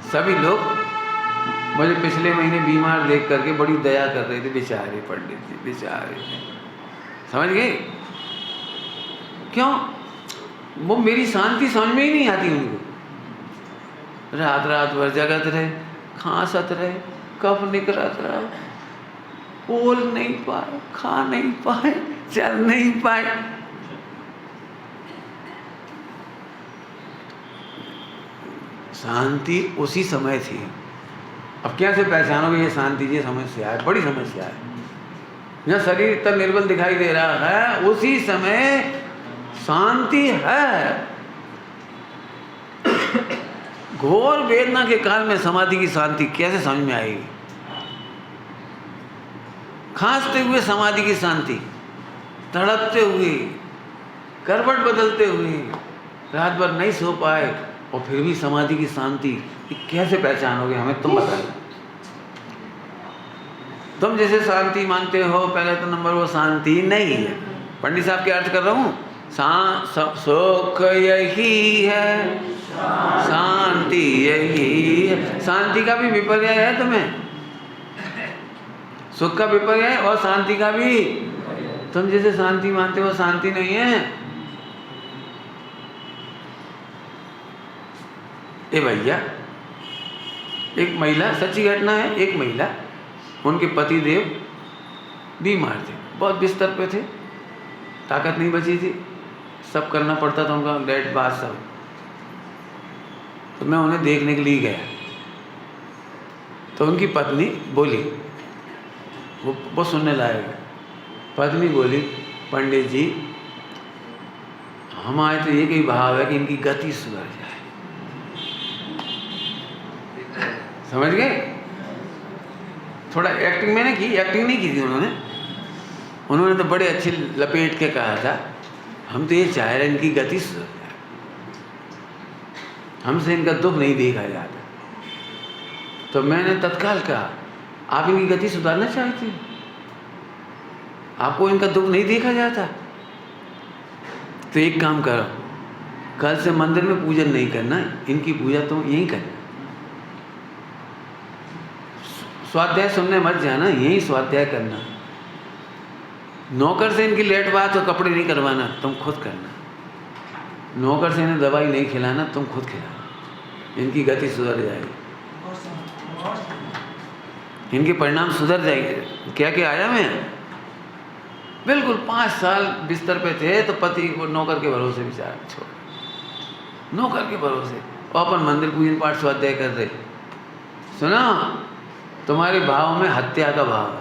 सभी लोग मुझे पिछले महीने बीमार देख करके बड़ी दया कर रहे थे, बेचारे पंडित जी बेचारे। समझ गए क्यों? वो मेरी शांति समझ में ही नहीं आती उनको। रात रात भर जगत रहे, खांसत रहे, कफ निकलत रहा, बोल नहीं पाए, खा नहीं पाए, चल नहीं पाए। शांति उसी समय थी। अब कैसे पहचानोगे ये शांति? ये समस्या है, बड़ी समस्या है। जहाँ शरीर इतना निर्बल दिखाई दे रहा है, उसी समय शांति है। घोर वेदना के काल में समाधि की शांति कैसे समझ में आएगी? खांसते हुए समाधि की शांति, तड़पते हुए, करवट बदलते हुए, रात भर नहीं सो पाए और फिर भी समाधि की शांति, कैसे पहचानोगे? हमें तुम बताओ। तुम जैसे शांति मानते हो, पहले तो नंबर वो शांति नहीं है। पंडित साहब के अर्थ कर रहा हूँ, सुख यही है, शांति यही है। शांति का भी विपर्य है तुम्हें, सुख का विपर्य है और शांति का भी। तुम जैसे शांति मानते हो, शांति नहीं है। ए भैया, एक महिला, सच्ची घटना है, एक महिला, उनके पति देव बीमार थे, बहुत बिस्तर पे थे, ताकत नहीं बची थी, सब करना पड़ता था उनका, डेट बात सब। तो मैं उन्हें देखने के लिए गया, तो उनकी पत्नी बोली, वो सुनने लायक है। पत्नी बोली, पंडित जी हमारे तो एक ही भाव है कि इनकी गति सुधर जाए। समझ गए? थोड़ा एक्टिंग मैंने की, एक्टिंग नहीं की थी उन्होंने, उन्होंने तो बड़े अच्छे लपेट के कहा था, हम तो ये चाह रहे हैं इनकी गति सुधर जाए, हमसे इनका दुख नहीं देखा जाता। तो मैंने तत्काल कहा, आप इनकी गति सुधारना चाहते हैं, आपको इनका दुख नहीं देखा जाता, तो एक काम करो, कल से मंदिर में पूजन नहीं करना, इनकी पूजा तुम यहीं करना, स्वाध्याय सुनने मत जाना, यहीं स्वाध्याय करना, नौकर से इनकी लेट बात और कपड़े नहीं करवाना, तुम खुद करना, नौकर से इन्हें दवाई नहीं खिलाना, तुम खुद खिलाना, इनकी गति सुधर जाएगी, इनके परिणाम सुधर जाएंगे। क्या क्या आया मैं बिल्कुल 5 साल बिस्तर पे थे तो पति को नौकर के भरोसे विचार छोड़, नौकर के भरोसे, और अपन मंदिर पूजन पाठ स्वाध्याय कर रहे। सुना, तुम्हारे भाव में हत्या का भाव है।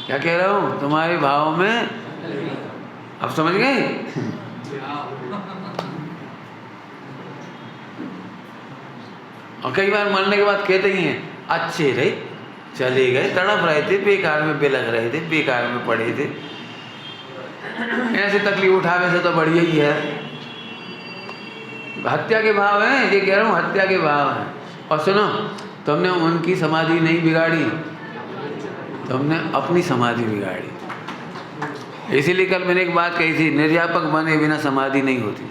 क्या कह रहा हूँ, तुम्हारे भाव में, अब समझ गए? और कई बार मरने के बाद कहते ही हैं, अच्छे रहे, चले गए, तड़प रहे थे, बेकार में बिलख रहे थे, बेकार में पड़े थे, ऐसे तकलीफ उठावे से तो बढ़िया ही है। हत्या के भाव हैं, ये कह रहा हूँ, हत्या के भाव हैं। और सुनो, तुमने उनकी समाधि नहीं बिगाड़ी, तुमने अपनी समाधि बिगाड़ी। इसीलिए कल मैंने एक बात कही थी, निर्यापक बने बिना समाधि नहीं होती,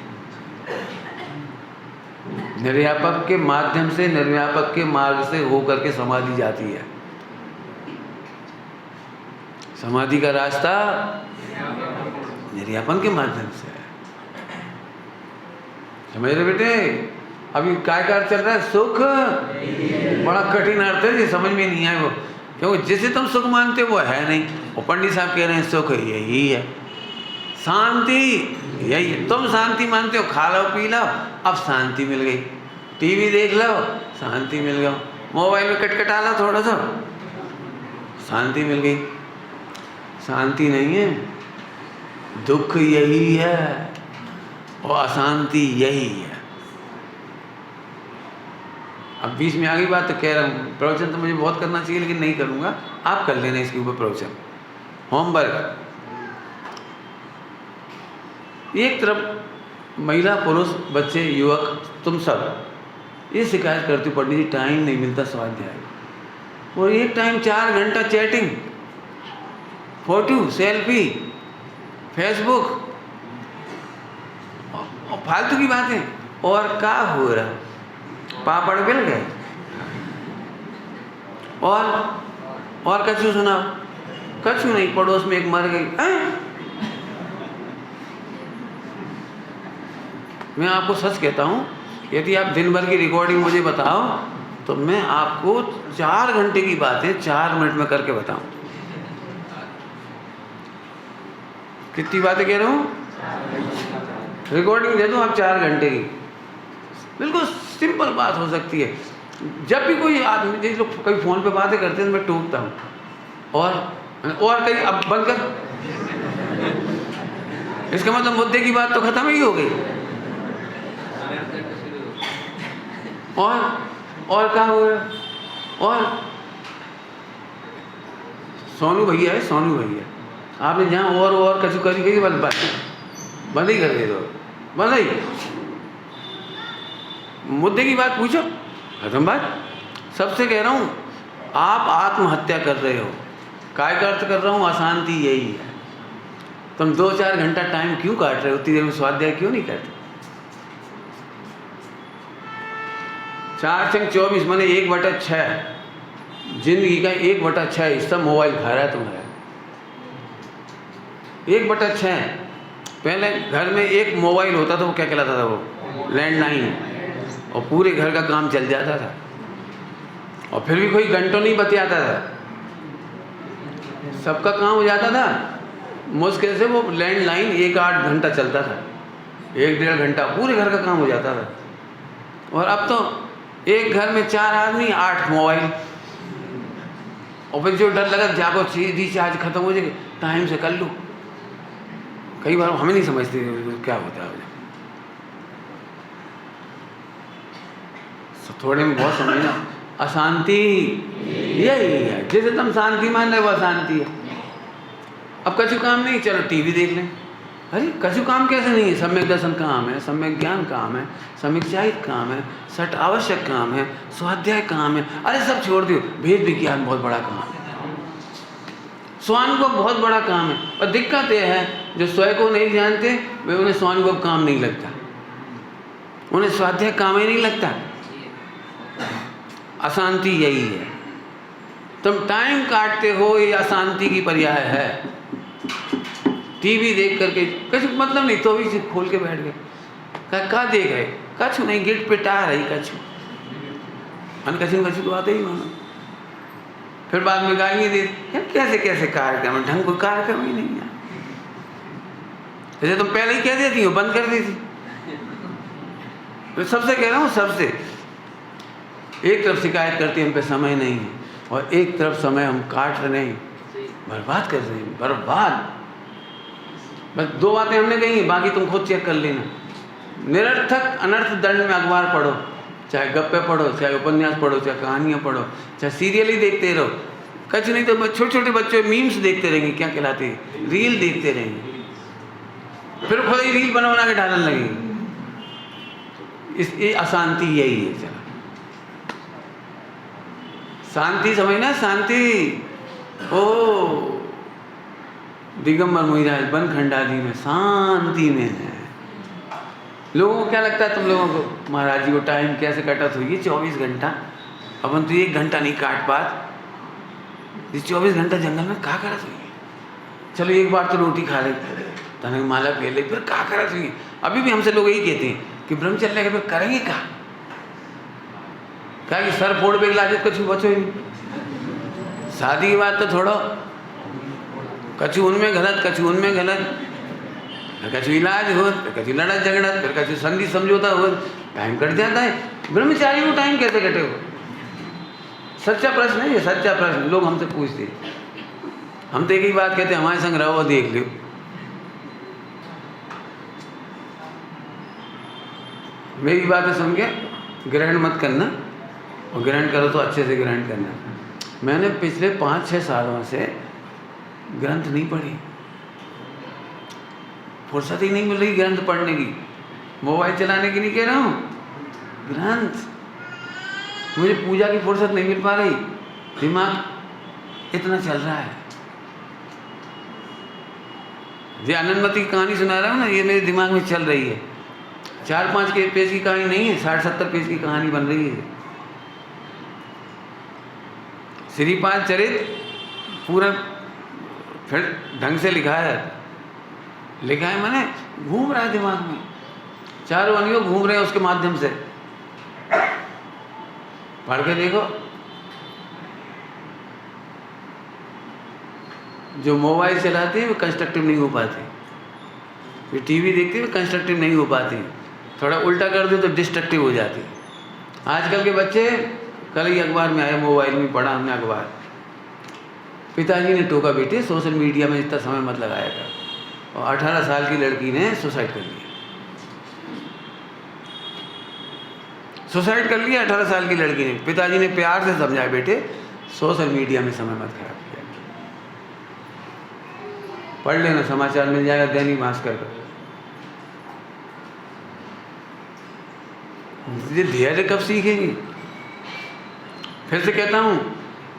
निर्यापक के माध्यम से, निर्व्यापक के मार्ग से होकर के समाधि जाती है। समाधि का रास्ता निर्यापन के माध्यम से है, समझ रहे बेटे? अभी काय कार चल रहा है, सुख बड़ा कठिन अर्थ है, ये समझ में नहीं आए वो, क्योंकि जिसे तुम सुख मानते हो वो है नहीं। वो पंडित साहब कह रहे हैं सुख यही है, शांति यही है। तुम शांति मानते हो, खा लो पी लो, अब शांति मिल गई, टीवी देख लो शांति मिल गया, मोबाइल में कटकटा लो थोड़ा सा, शांति मिल गई। शांति नहीं है, दुख यही है और अशांति यही है। अब बीच में आ गई बात तो कह रहा हूँ, प्रवचन तो मुझे बहुत करना चाहिए लेकिन नहीं करूँगा, आप कर लेना इसके ऊपर प्रवचन, होमवर्क। एक तरफ महिला पुरुष बच्चे युवक तुम सब ये शिकायत करती हो, पंडित जी टाइम नहीं मिलता स्वाध्याय, और एक टाइम 4 घंटा चैटिंग, फोटो सेल्फी, फेसबुक और फालतू की बातें, और क्या हो रहा, पापड़ बिल गए, और कछु सुना, कछु नहीं, पड़ोस में एक मर गई। मैं आपको सच कहता हूँ, यदि आप दिन भर की रिकॉर्डिंग मुझे बताओ तो मैं आपको 4 घंटे की बातें 4 मिनट में करके बताऊं। कितनी बातें कह रहा हूँ, रिकॉर्डिंग दे दूं आप 4 घंटे की, बिल्कुल सिंपल बात हो सकती है। जब भी कोई आदमी, जिस लोग कभी फ़ोन पे बातें करते हैं तो मैं टोकता हूँ, और कहीं अब बंद कर, इसका मतलब मुद्दे की बात तो खत्म ही हो गई। और क्या हो रहा, और सोनू भैया है, सोनू भैया, आपने जहाँ और कछु करी गई बंद ही कर दे दो, बंद ही, मुद्दे की बात पूछो, खत्म बात। सबसे कह रहा हूँ, आप आत्महत्या कर रहे हो, काय का अर्थ कर रहा हूँ, अशांति यही है। तुम 2-4 घंटा टाइम क्यों काट रहे हो, उतनी देर में स्वाध्याय क्यों नहीं करते? 4 × 24 माने 1/6, जिंदगी का 1/6 हिस्सा मोबाइल खा रहा है तुम्हारा, 1/6। पहले घर में एक मोबाइल होता था, वो क्या कहलाता था, वो लैंडलाइन, और पूरे घर का काम चल जाता था, और फिर भी कोई घंटों नहीं बतियाता था, सबका काम हो जाता था मुश्किल से। वो लैंडलाइन 1-8 घंटा चलता था, 1-1.5 घंटा पूरे घर का काम हो जाता था। और अब तो एक घर में 4 आदमी 8 मोबाइल, और फिर जो डर लगा जाको रिचार्ज खत्म हो जाएगी, टाइम से कर लो। कई बार हमें नहीं समझते क्या होता है, थोड़े में बहुत समझना। अशांति यही है, जैसे तुम शांति मान रहे हो, अशांति है। अब कछु काम नहीं, चलो टीवी देख लें। अरे कछु काम कैसे नहीं है? सम्यक दर्शन काम है, सम्यक ज्ञान काम है, सम्यक चाहित काम है, सठ आवश्यक काम है, स्वाध्याय काम है। अरे सब छोड़ दियो, भेद विज्ञान बहुत बड़ा काम है, स्वानुभव बहुत बड़ा काम है। और दिक्कत यह है जो स्वयं को नहीं जानते वे उन्हें स्वानुभव काम नहीं लगता, उन्हें स्वाध्याय काम ही नहीं लगता। अशांति यही है, तुम टाइम काटते हो, ये अशांति की पर्याय है। टीवी देख करके कुछ मतलब नहीं, तो भी खोल के बैठ गए, का देख रहे? कछु नहीं, गिट पिटा रही कछु, कछु तो आते ही मानो। फिर बाद में गालियाँ दे, यार कैसे कैसे कार्यक्रम, ढंग को कार्यक्रम ही नहीं है। जैसे तुम पहले ही कह देती हो, बंद कर देती। तो सबसे कह रहा हूँ, सबसे एक तरफ शिकायत करती हम पे समय नहीं है, और एक तरफ समय हम काट रहे हैं, बर्बाद कर रहे हैं, बर्बाद। बस दो बातें हमने कही, बाकी तुम खुद चेक कर लेना। निरर्थक अनर्थ दंड में अखबार पढ़ो, चाहे गप्पे पढ़ो, चाहे उपन्यास पढ़ो, चाहे कहानियाँ पढ़ो, चाहे सीरियल ही देखते रहो, कुछ नहीं तो छोटे छोटे बच्चे मीम्स देखते रहेंगे, क्या कहलाते हैं, रील देखते रहेंगे, फिर खुद ही रील बना बना के डालने लगेंगे। ये अशांति यही है। चलो शांति समझना, शांति। ओ दिगंबर मुनिराज वन खंडादि में शांति में है। लोगों को क्या लगता है, तुम लोगों को महाराज जी को टाइम कैसे कटा? तो ये 24 घंटा, अपन तो 1 घंटा नहीं काट पात, ये 24 घंटा जंगल में क्या करा चाहिए? चलो एक बार तो रोटी खा ले, तने माला पी ले, फिर क्या करा चाहिए? अभी भी हमसे लोग यही कहते हैं कि ब्रह्मचर्य के फिर करेंगे क्या कि सर फोड़ पे इलाज कछु बचो ही नहीं। शादी की बात तो छोड़ो, कछु उनमें गलत, कछु उनमें गलत, कछु इलाज हो, कछु लड़त झगड़त, फिर कछु संधि समझौता हो, टाइम कट जाता है। ब्रह्मचारी को टाइम कैसे कटे हो? सच्चा प्रश्न है ये, सच्चा प्रश्न लोग हमसे पूछते हैं। हम तो एक ही बात कहते हैं, हमारे संग रहो देख लो। मेरी बातें सुन के ग्रहण मत करना, और ग्रहण करो तो अच्छे से ग्रहण करना। मैंने पिछले 5-6 सालों से ग्रंथ नहीं पढ़ी, फुर्सत ही नहीं मिल रही ग्रंथ पढ़ने की। मोबाइल चलाने की नहीं कह रहा हूँ, ग्रंथ। मुझे पूजा की फुर्सत नहीं मिल पा रही, दिमाग इतना चल रहा है। ये आनंदमती की कहानी सुना रहा हूँ ना, ये मेरे दिमाग में चल रही है। 4-5 पेज की कहानी नहीं है, 60-70 पेज की कहानी बन रही है। श्रीपाद चरित पूरा फिर ढंग से लिखा है, मैंने घूम रहा है दिमाग में, चारों अनियों घूम रहे हैं उसके माध्यम से। पढ़ के देखो, जो मोबाइल चलाते हैं वो कंस्ट्रक्टिव नहीं हो पाते, जो टीवी देखते हैं वो कंस्ट्रक्टिव नहीं हो पाती, थोड़ा उल्टा कर दो तो डिस्ट्रक्टिव हो जाती। आजकल के बच्चे, कल ही अखबार में आया, मोबाइल में पढ़ा हमने अखबार, पिताजी ने टोका, बेटे सोशल मीडिया में इतना समय मत लगाया कर, और 18 साल की लड़की ने सुसाइड कर लिया। सुसाइड कर लिया 18 साल की लड़की ने। पिताजी ने प्यार से समझाया, बेटे सोशल मीडिया में समय मत खराब किया। पढ़ लेना, समाचार मिल जाएगा दैनिक भास्कर का। ये धैर्य कब सीखेंगे? फिर से कहता हूँ,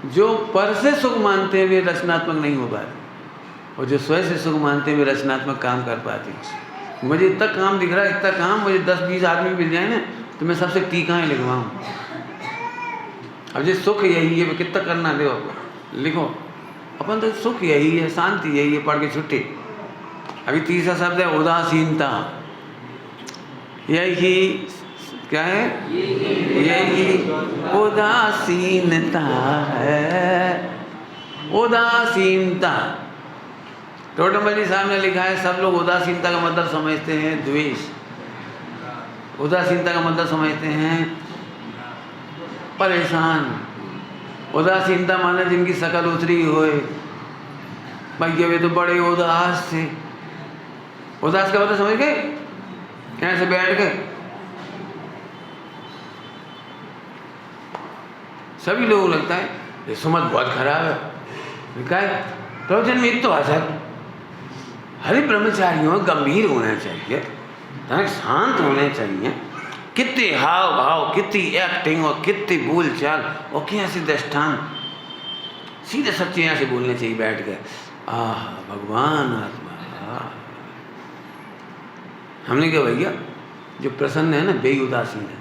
जो पर से सुख मानते हैं वे रचनात्मक नहीं हो पाते, और जो स्वयं से सुख मानते हैं वे रचनात्मक काम कर पाते हैं। मुझे इतना काम दिख रहा है, इतना काम, मुझे 10-20 आदमी मिल जाए ना तो मैं सबसे टीकाएँ लिखवाऊँ। अब जो सुख यही है, कितना करना दो लिखो, अपन तो सुख यही है, शांति यही है, पढ़ के छुट्टी। अभी तीसरा शब्द है उदासीनता। यही क्या है? यही उदासीनता है, उदासीनता। टोटमल साहब ने लिखा है, सब लोग उदासीनता का मतलब समझते हैं द्वेष, उदासीनता का मतलब समझते हैं परेशान। उदासीनता माने जिनकी शकल उतरी होए, भाई वे तो बड़े उदास थे। उदास का मतलब समझ गए? ऐसे बैठ गए, सभी लोगों को लगता है ये सुमत बहुत खराब है। क्या है? प्रवचन में एक तो भाषा हरे ब्रह्मचारियों गंभीर होना चाहिए, शांत होने चाहिए। कितने हाव भाव, कितनी एक्टिंग और कितनी बोल चाल और कैसे दृष्टांत, सीधे सच्चे यहाँ से बोलने चाहिए बैठ के। आह भगवान आत्मा। हमने क्या भैया जो प्रसन्न है ना वे उदासीन है।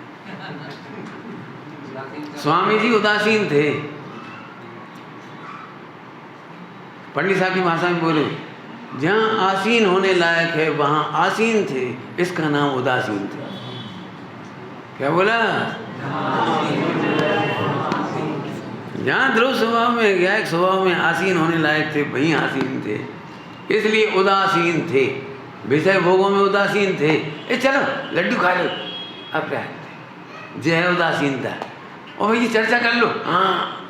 स्वामी जी उदासीन थे, पंडित साहब की भाषा में बोले जहाँ आसीन होने लायक है वहाँ आसीन थे, इसका नाम उदासीन थे। क्या बोला? जहाँ ध्रुव स्वभाव में, गायक स्वभाव में आसीन होने लायक थे वहीं आसीन थे, इसलिए उदासीन थे। विषय भोगों में उदासीन थे। चलो लड्डू खा लो, अब क्या जो है उदासीनता। और भाई चर्चा कर लो, हाँ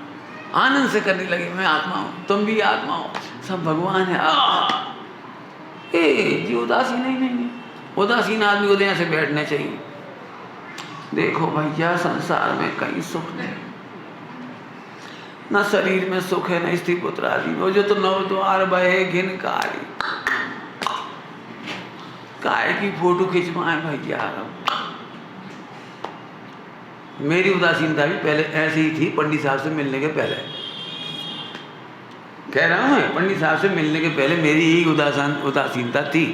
आनंद से करने लगे, मैं आत्मा हूँ, तुम भी आत्मा हो, सब भगवान है। जी उदासीन नहीं है। उदासीन आदमी को यहाँ से बैठना चाहिए। देखो भैया संसार में कहीं सुख नहीं, न शरीर में सुख है, न स्त्री पुत्र आदि में। जो तो नौ द्वार बहे घिन कारी, काय की फोटो खिंचवाए भैया। मेरी उदासीनता भी पहले ऐसी ही थी, पंडित साहब से मिलने के पहले कह रहा हूँ मैं, पंडित साहब से मिलने के पहले मेरी ही उदासीनता थी।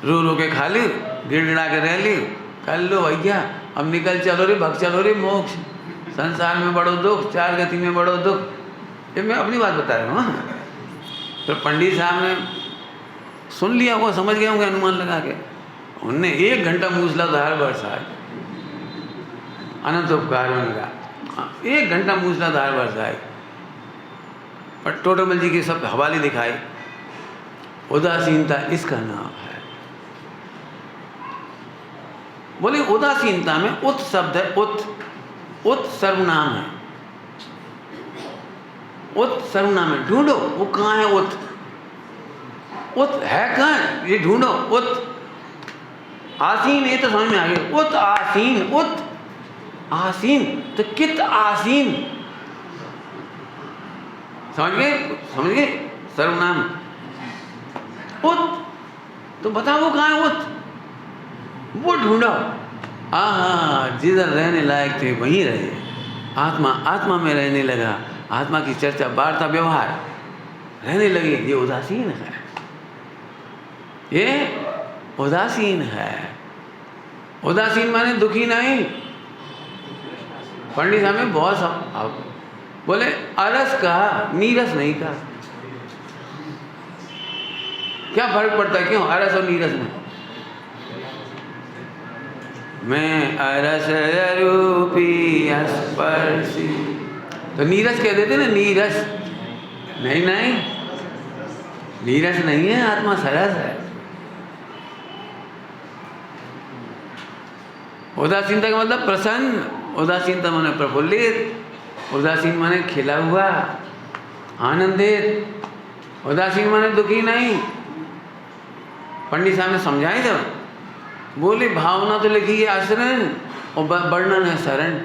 रो रो के खा ली, गिड़गिड़ा के रह ली, कर लो भैया, अब निकल चलो रे, भग चलो रे मोक्ष। संसार में बड़ो दुख, चार गति में बड़ो दुख। ये मैं अपनी बात बता रहा हूँ। तो पंडित साहब ने सुन लिया, वो समझ गए होंगे अनुमान लगा के। उनने 1 घंटा मूसलाधार बरसाए, अनंत उपकार का 1 घंटा मूसलाधार बरसाए और टोटोमल जी के सब हवाले दिखाए। उदासीनता इसका नाम है। बोले उदासीनता में उत शब्द है, उत सर्वनाम है। उत सर्वनाम है, ढूंढो वो कहाँ है। उत है कहाँ, ये ढूंढो। उत आसीन, ये तो समझ में आ गया। उत आसीन, उत आसीन तो कित आसीन, समझ गए सर्वनाम। उत तो बताओ वो कहाँ है। उत वो ढूंढो। हाँ जिधर रहने लायक थे वहीं रहे। आत्मा में रहने लगा, आत्मा की चर्चा, वार्ता, व्यवहार रहने लगे। ये उदासीन है, ये उदासीन है। उदासीन माने दुखी नहीं। पंडित साहब ने बहुत सब बोले अरस कहा, नीरस नहीं कहा। क्या फर्क पड़ता है, क्यों अरस और नीरस में? मैं अरस रूपी स्पर्शी, तो नीरस कह देते ना, नीरस नहीं, नीरस नहीं है, आत्मा सरस है। उदासीनता का मतलब प्रसन्न, उदासीनता माने प्रफुल्लित, उदासीन माने खिला हुआ, आनंदित। उदासीन माने दुखी नहीं। पंडित साहब ने समझाए जब, बोले भावना तो लिखी है आचरण और वर्णन है शरण।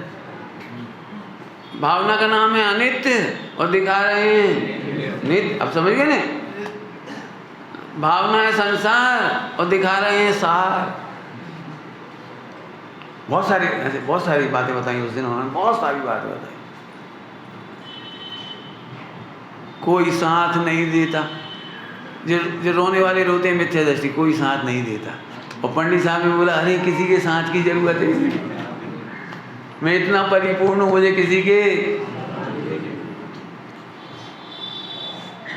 भावना का नाम है अनित्य और दिखा रहे हैं नित्य। अब समझ गए ना, भावना है संसार और दिखा रहे हैं सार। बहुत सारी बातें बताई उस दिन उन्होंने, बहुत सारी बातें बताई। कोई साथ नहीं देता, जो रोने वाले रोते हैं मिथ्या दृष्टि, कोई साथ नहीं देता। और पंडित साहब ने बोला अरे किसी के साथ की जरूरत है, मैं इतना परिपूर्ण हूँ, मुझे किसी के।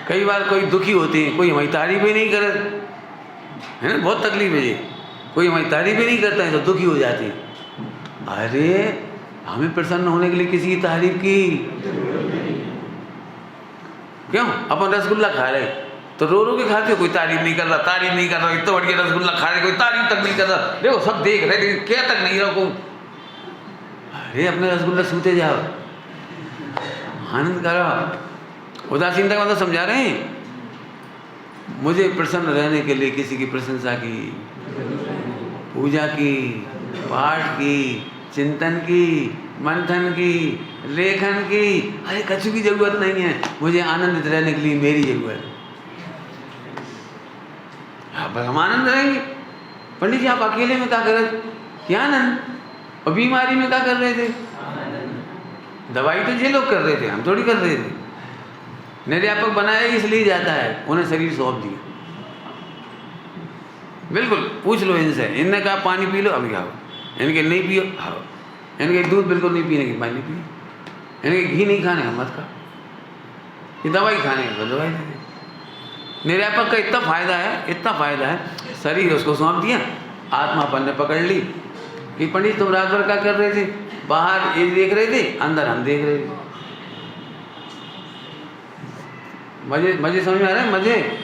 कई बार कोई दुखी होते हैं, कोई हमारी तारीफ ही नहीं करे, है ना, बहुत तकलीफ है ये। कोई हमारी तारीफ ही नहीं करता है तो दुखी हो जाते हैं। अरे हमें प्रसन्न होने के लिए किसी की तारीफ की क्यों? अपन रसगुल्ला खा रहे तो रो रो के खाते हो, कोई तारीफ नहीं कर रहा, इतना बढ़िया रसगुल्ला खा रहे, कोई तारीफ तक नहीं कर रहा। देखो सब देख रहे, क्या तक नहीं रहो। अरे अपने रसगुल्ला सूते जाओ, आनंद करो। उदासीनता का मतलब समझा रहे हैं। मुझे प्रसन्न रहने के लिए किसी की प्रशंसा की, पूजा की, पाठ की, चिंतन की, मंथन की, लेखन की, अरे कछु की जरूरत नहीं है। मुझे आनंदित रहने के लिए मेरी जरूरत है। बस हम आनंद रहेंगे। पंडित जी आप अकेले में क्या कर रहे थे? क्या आनंद? और बीमारी में क्या कर रहे थे? दवाई तो ये लोग कर रहे थे, हम थोड़ी कर रहे थे। निर्यापक बनाया इसलिए जाता है, उन्हें शरीर सौंप दिया। बिल्कुल पूछ लो इनसे, इनने कहा पानी पी लो, अभी खाओ। इनके नहीं पियो, खाओ। इनके दूध बिल्कुल नहीं पीने की, पानी पियो। इनके घी नहीं खाने का, मत खा। ये दवाई खाने का, दवाई दे दे। निर्यापक का इतना फायदा है, इतना फायदा है, शरीर उसको सौंप दिया, आत्मा अपन ने पकड़ ली कि पंडित तुम रात भर क्या कर रहे थे? बाहर ये देख रहे थे, अंदर हम देख रहे थे। मजे मजे समझ में आ रहे हैं? मजे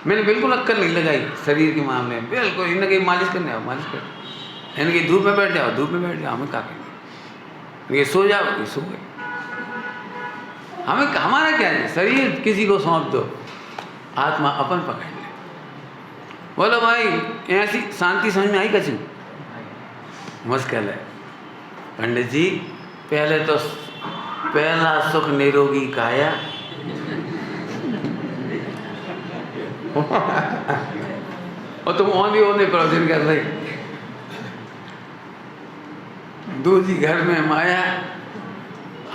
मैंने बिल्कुल अक्कल नहीं लगाई शरीर के मामले में, बिल्कुल। इन्हें कहीं मालिश करने आओ, मालिश कर। इन्हें कहीं धूप में बैठ जाओ, धूप में बैठ जाओ, हमें क्या करेंगे? ये सो जाओ, ये सो गए। हमें हमारा क्या है? शरीर किसी को सौंप दो, आत्मा अपन पकड़ ले। बोलो भाई, ऐसी शांति समझ में आई? कछु मुश्किल है पंडित जी। पहले तो पहला सुख निरोगी काया और तुम ओंधे प्रवचन कर रहे। दूजी घर में माया,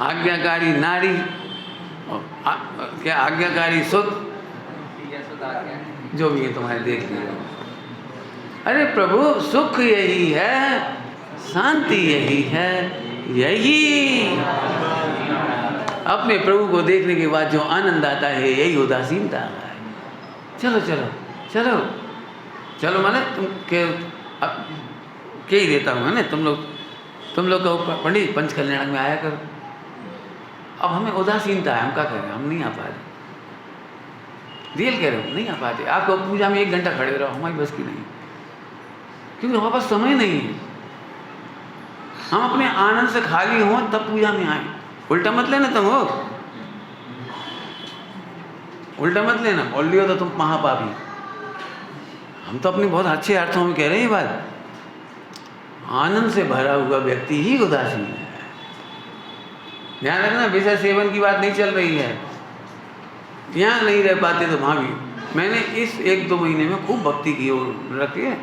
आज्ञाकारी नारी, और क्या आज्ञाकारी सुख, जो भी है तुम्हारे देख लिया। अरे प्रभु सुख यही है, शांति यही है, यही अपने प्रभु को देखने के बाद जो आनंद आता है, यही उदासीनता है। चलो चलो चलो चलो, माने तुम के ही देता हूँ, है ना? तुम लोग कहो पंडित पंच कल्याण में आया करो। अब हमें उदासीनता है, हम क्या करें? हम नहीं आ पा रहे, रियल कह रहे हो, नहीं आ पाते। आपको पूजा में 1 घंटा खड़े रहो, हमारी बस की नहीं, क्योंकि हमारे पास समय नहीं है। हम अपने आनंद से खाली हों तब पूजा में आए। उल्टा मत लेना तुम हो, उल्टा मत लेना, बोल लियो तो तुम महापापी। हम तो अपने बहुत अच्छे अर्थों में कह रहे हैं ये बात। आनंद से भरा हुआ व्यक्ति ही उदासीन है। ध्यान रखना, विषय सेवन की बात नहीं चल रही है। यहाँ नहीं रह पाते तो वहाँ भी। मैंने इस 1-2 महीने में खूब भक्ति की रखी है।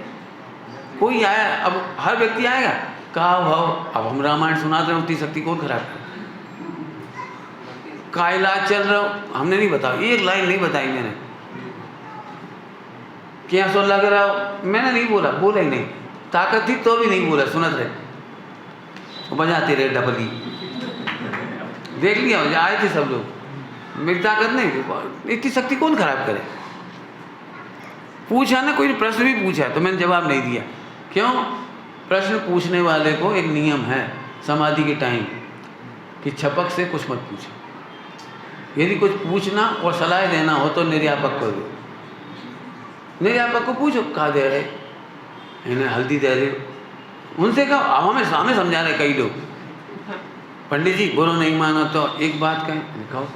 कोई आया, अब हर व्यक्ति आएगा, कहा भाव, अब हम रामायण सुनाते हैं, उतनी शक्ति कौन खराब करे? का इलाज चल रहा हो, हमने नहीं बताया, एक लाइन नहीं बताई मैंने। क्या सो लग रहा हो, मैंने नहीं बोला ही नहीं। ताकत थी तो भी नहीं बोला, सुनत रहे, वो बजाते रहे डबली। देख लिया, आए थे सब लोग, मेरी ताकत नहीं थी। इतनी शक्ति कौन खराब करे? पूछा ना, कोई प्रश्न भी पूछा तो मैंने जवाब नहीं दिया। क्यों? प्रश्न पूछने वाले को एक नियम है समाधि के टाइम कि छपक से कुछ मत पूछो। यदि कुछ पूछना और सलाह देना हो तो निर्यापक को दो। निर्यापक को पूछो, कहा दे रहे, इन्हें हल्दी दे रहे, उनसे कहो। हमें समझा रहे कई लोग, पंडित जी बोलो नहीं मानो तो एक बात कहें, कहो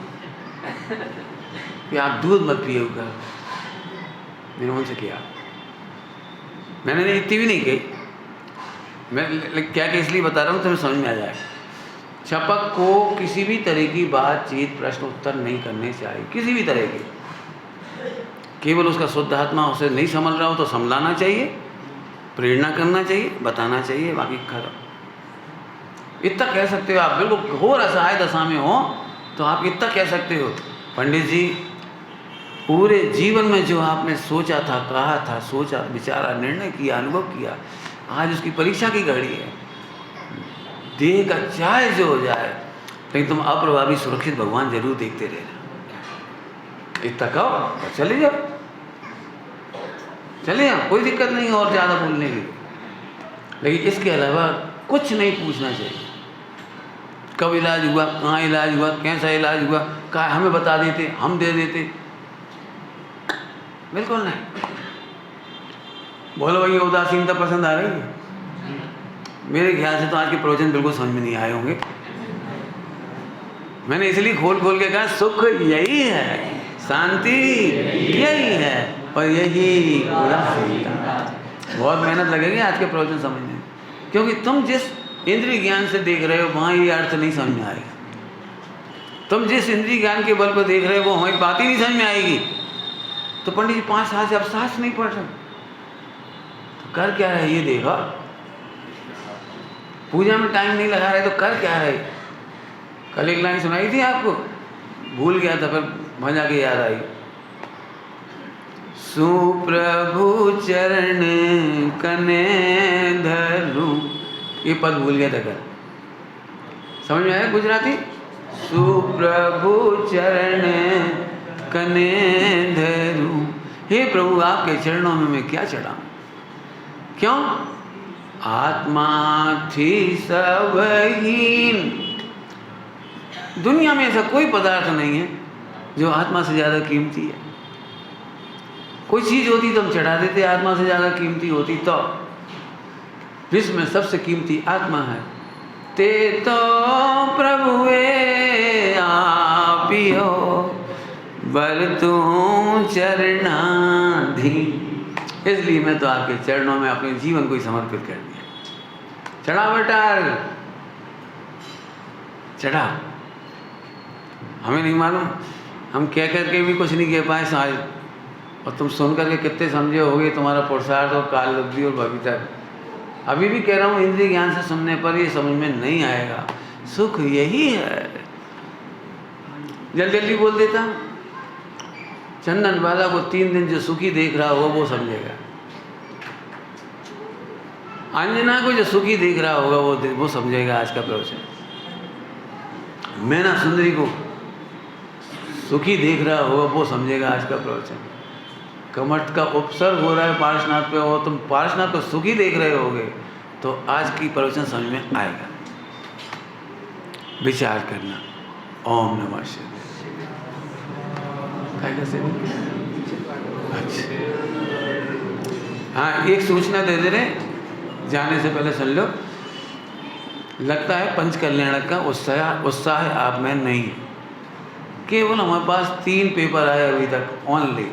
कि आप दूध मत पिए कर। मैंने उनसे किया, मैंने इतनी भी नहीं कही। मैं क्या कि इसलिए बता रहा हूँ तुम्हें समझ में आ जाए। छपक को किसी भी तरह की बातचीत, प्रश्न उत्तर नहीं करने चाहिए, किसी भी तरह के। केवल उसका शुद्ध आत्मा उसे नहीं समझ रहा हो तो समझाना चाहिए, प्रेरणा करना चाहिए, बताना चाहिए, बाकी खरा। इतना कह सकते हो आप, बिल्कुल घोर असहाय दशा में हो तो आप इतना कह सकते हो, पंडित जी पूरे जीवन में जो आपने सोचा था, कहा था, सोचा, विचारा, निर्णय किया, अनुभव किया, आज उसकी परीक्षा की घड़ी है। देह का चाहे जो हो जाए, लेकिन तुम अप्रभावी सुरक्षित भगवान जरूर देखते रहना। इतना कहो, चले जाओ, चले जाओ, कोई दिक्कत नहीं है और ज़्यादा बोलने की। लेकिन इसके अलावा कुछ नहीं पूछना चाहिए। कब इलाज हुआ, कहाँ इलाज हुआ, कैसा इलाज हुआ, कहाँ हमें बता देते, हम दे देते, बिल्कुल नहीं। बोलो भैया उदासीनता पसंद आ रही है? मेरे ख्याल से तो आज के प्रवचन बिल्कुल समझ में नहीं आए होंगे। मैंने इसलिए खोल के कहा सुख यही है, शांति यही है, और यही उदासीनता। बहुत मेहनत लगेगी आज के प्रवचन समझने में, क्योंकि तुम जिस इंद्रिय ज्ञान से देख रहे हो वहाँ ये अर्थ नहीं समझ में आएगा। तुम जिस इंद्रिय ज्ञान के बल पर देख रहे हो वो हमारी बात ही नहीं समझ में आएगी। तो पंडित जी 5 साल से अब सास नहीं पढ़ रहे, तो कर क्या रहे ये देखो, पूजा में टाइम नहीं लगा रहे तो कर क्या रहे। कल एक लाइन सुनाई थी आपको, भूल गया था, पर मजा के याद आई। सुप्रभु चरण कने धरू, ये पद भूल गया था कल, समझ में आया गुजराती? सुप्रभु चरण कने धरू, हे प्रभु आपके चरणों में मैं क्या चढ़ाऊं। क्यों? आत्मा थी सबहीन। दुनिया में ऐसा कोई पदार्थ नहीं है जो आत्मा से ज़्यादा कीमती है। कोई चीज़ होती तो हम चढ़ा देते, आत्मा से ज़्यादा कीमती होती तो। विश्व में सबसे कीमती आत्मा है। ते तो प्रभुए आपियो बर तू चरणाधीन। इसलिए मैं तो आपके चरणों में अपने जीवन को ही समर्पित कर दिया। चढ़ा बेटा, चढ़ा। हमें नहीं मालूम, हम कह करके भी कुछ नहीं कह पाए आज, और तुम सुन करके कितने समझे होगे, तुम्हारा पुरुषार्थ और काल लब्धि और भविता। अभी भी कह रहा हूँ, इंद्रिय ज्ञान से सुनने पर ये समझ में नहीं आएगा। सुख यही है। जल्दी जल्दी बोल देता, चंदन वाला को 3 दिन जो सुखी देख रहा होगा वो समझेगा। अंजना को जो सुखी देख रहा होगा वो समझेगा आज का प्रवचन। मैना सुंदरी को सुखी देख रहा होगा वो समझेगा आज का प्रवचन। कमठ का उपसर्ग हो रहा है पार्श्वनाथ पे, और तुम पार्श्वनाथ को सुखी देख रहे होगे तो आज की प्रवचन समझ में आएगा। विचार करना। ओम नमः शिवाय। अच्छा, हाँ, एक सूचना दे दे रहे, जाने से पहले सुन लो। लगता है पंच कल्याणक का उत्साह आप में नहीं है। केवल हमारे पास 3 पेपर आए अभी तक ओनली।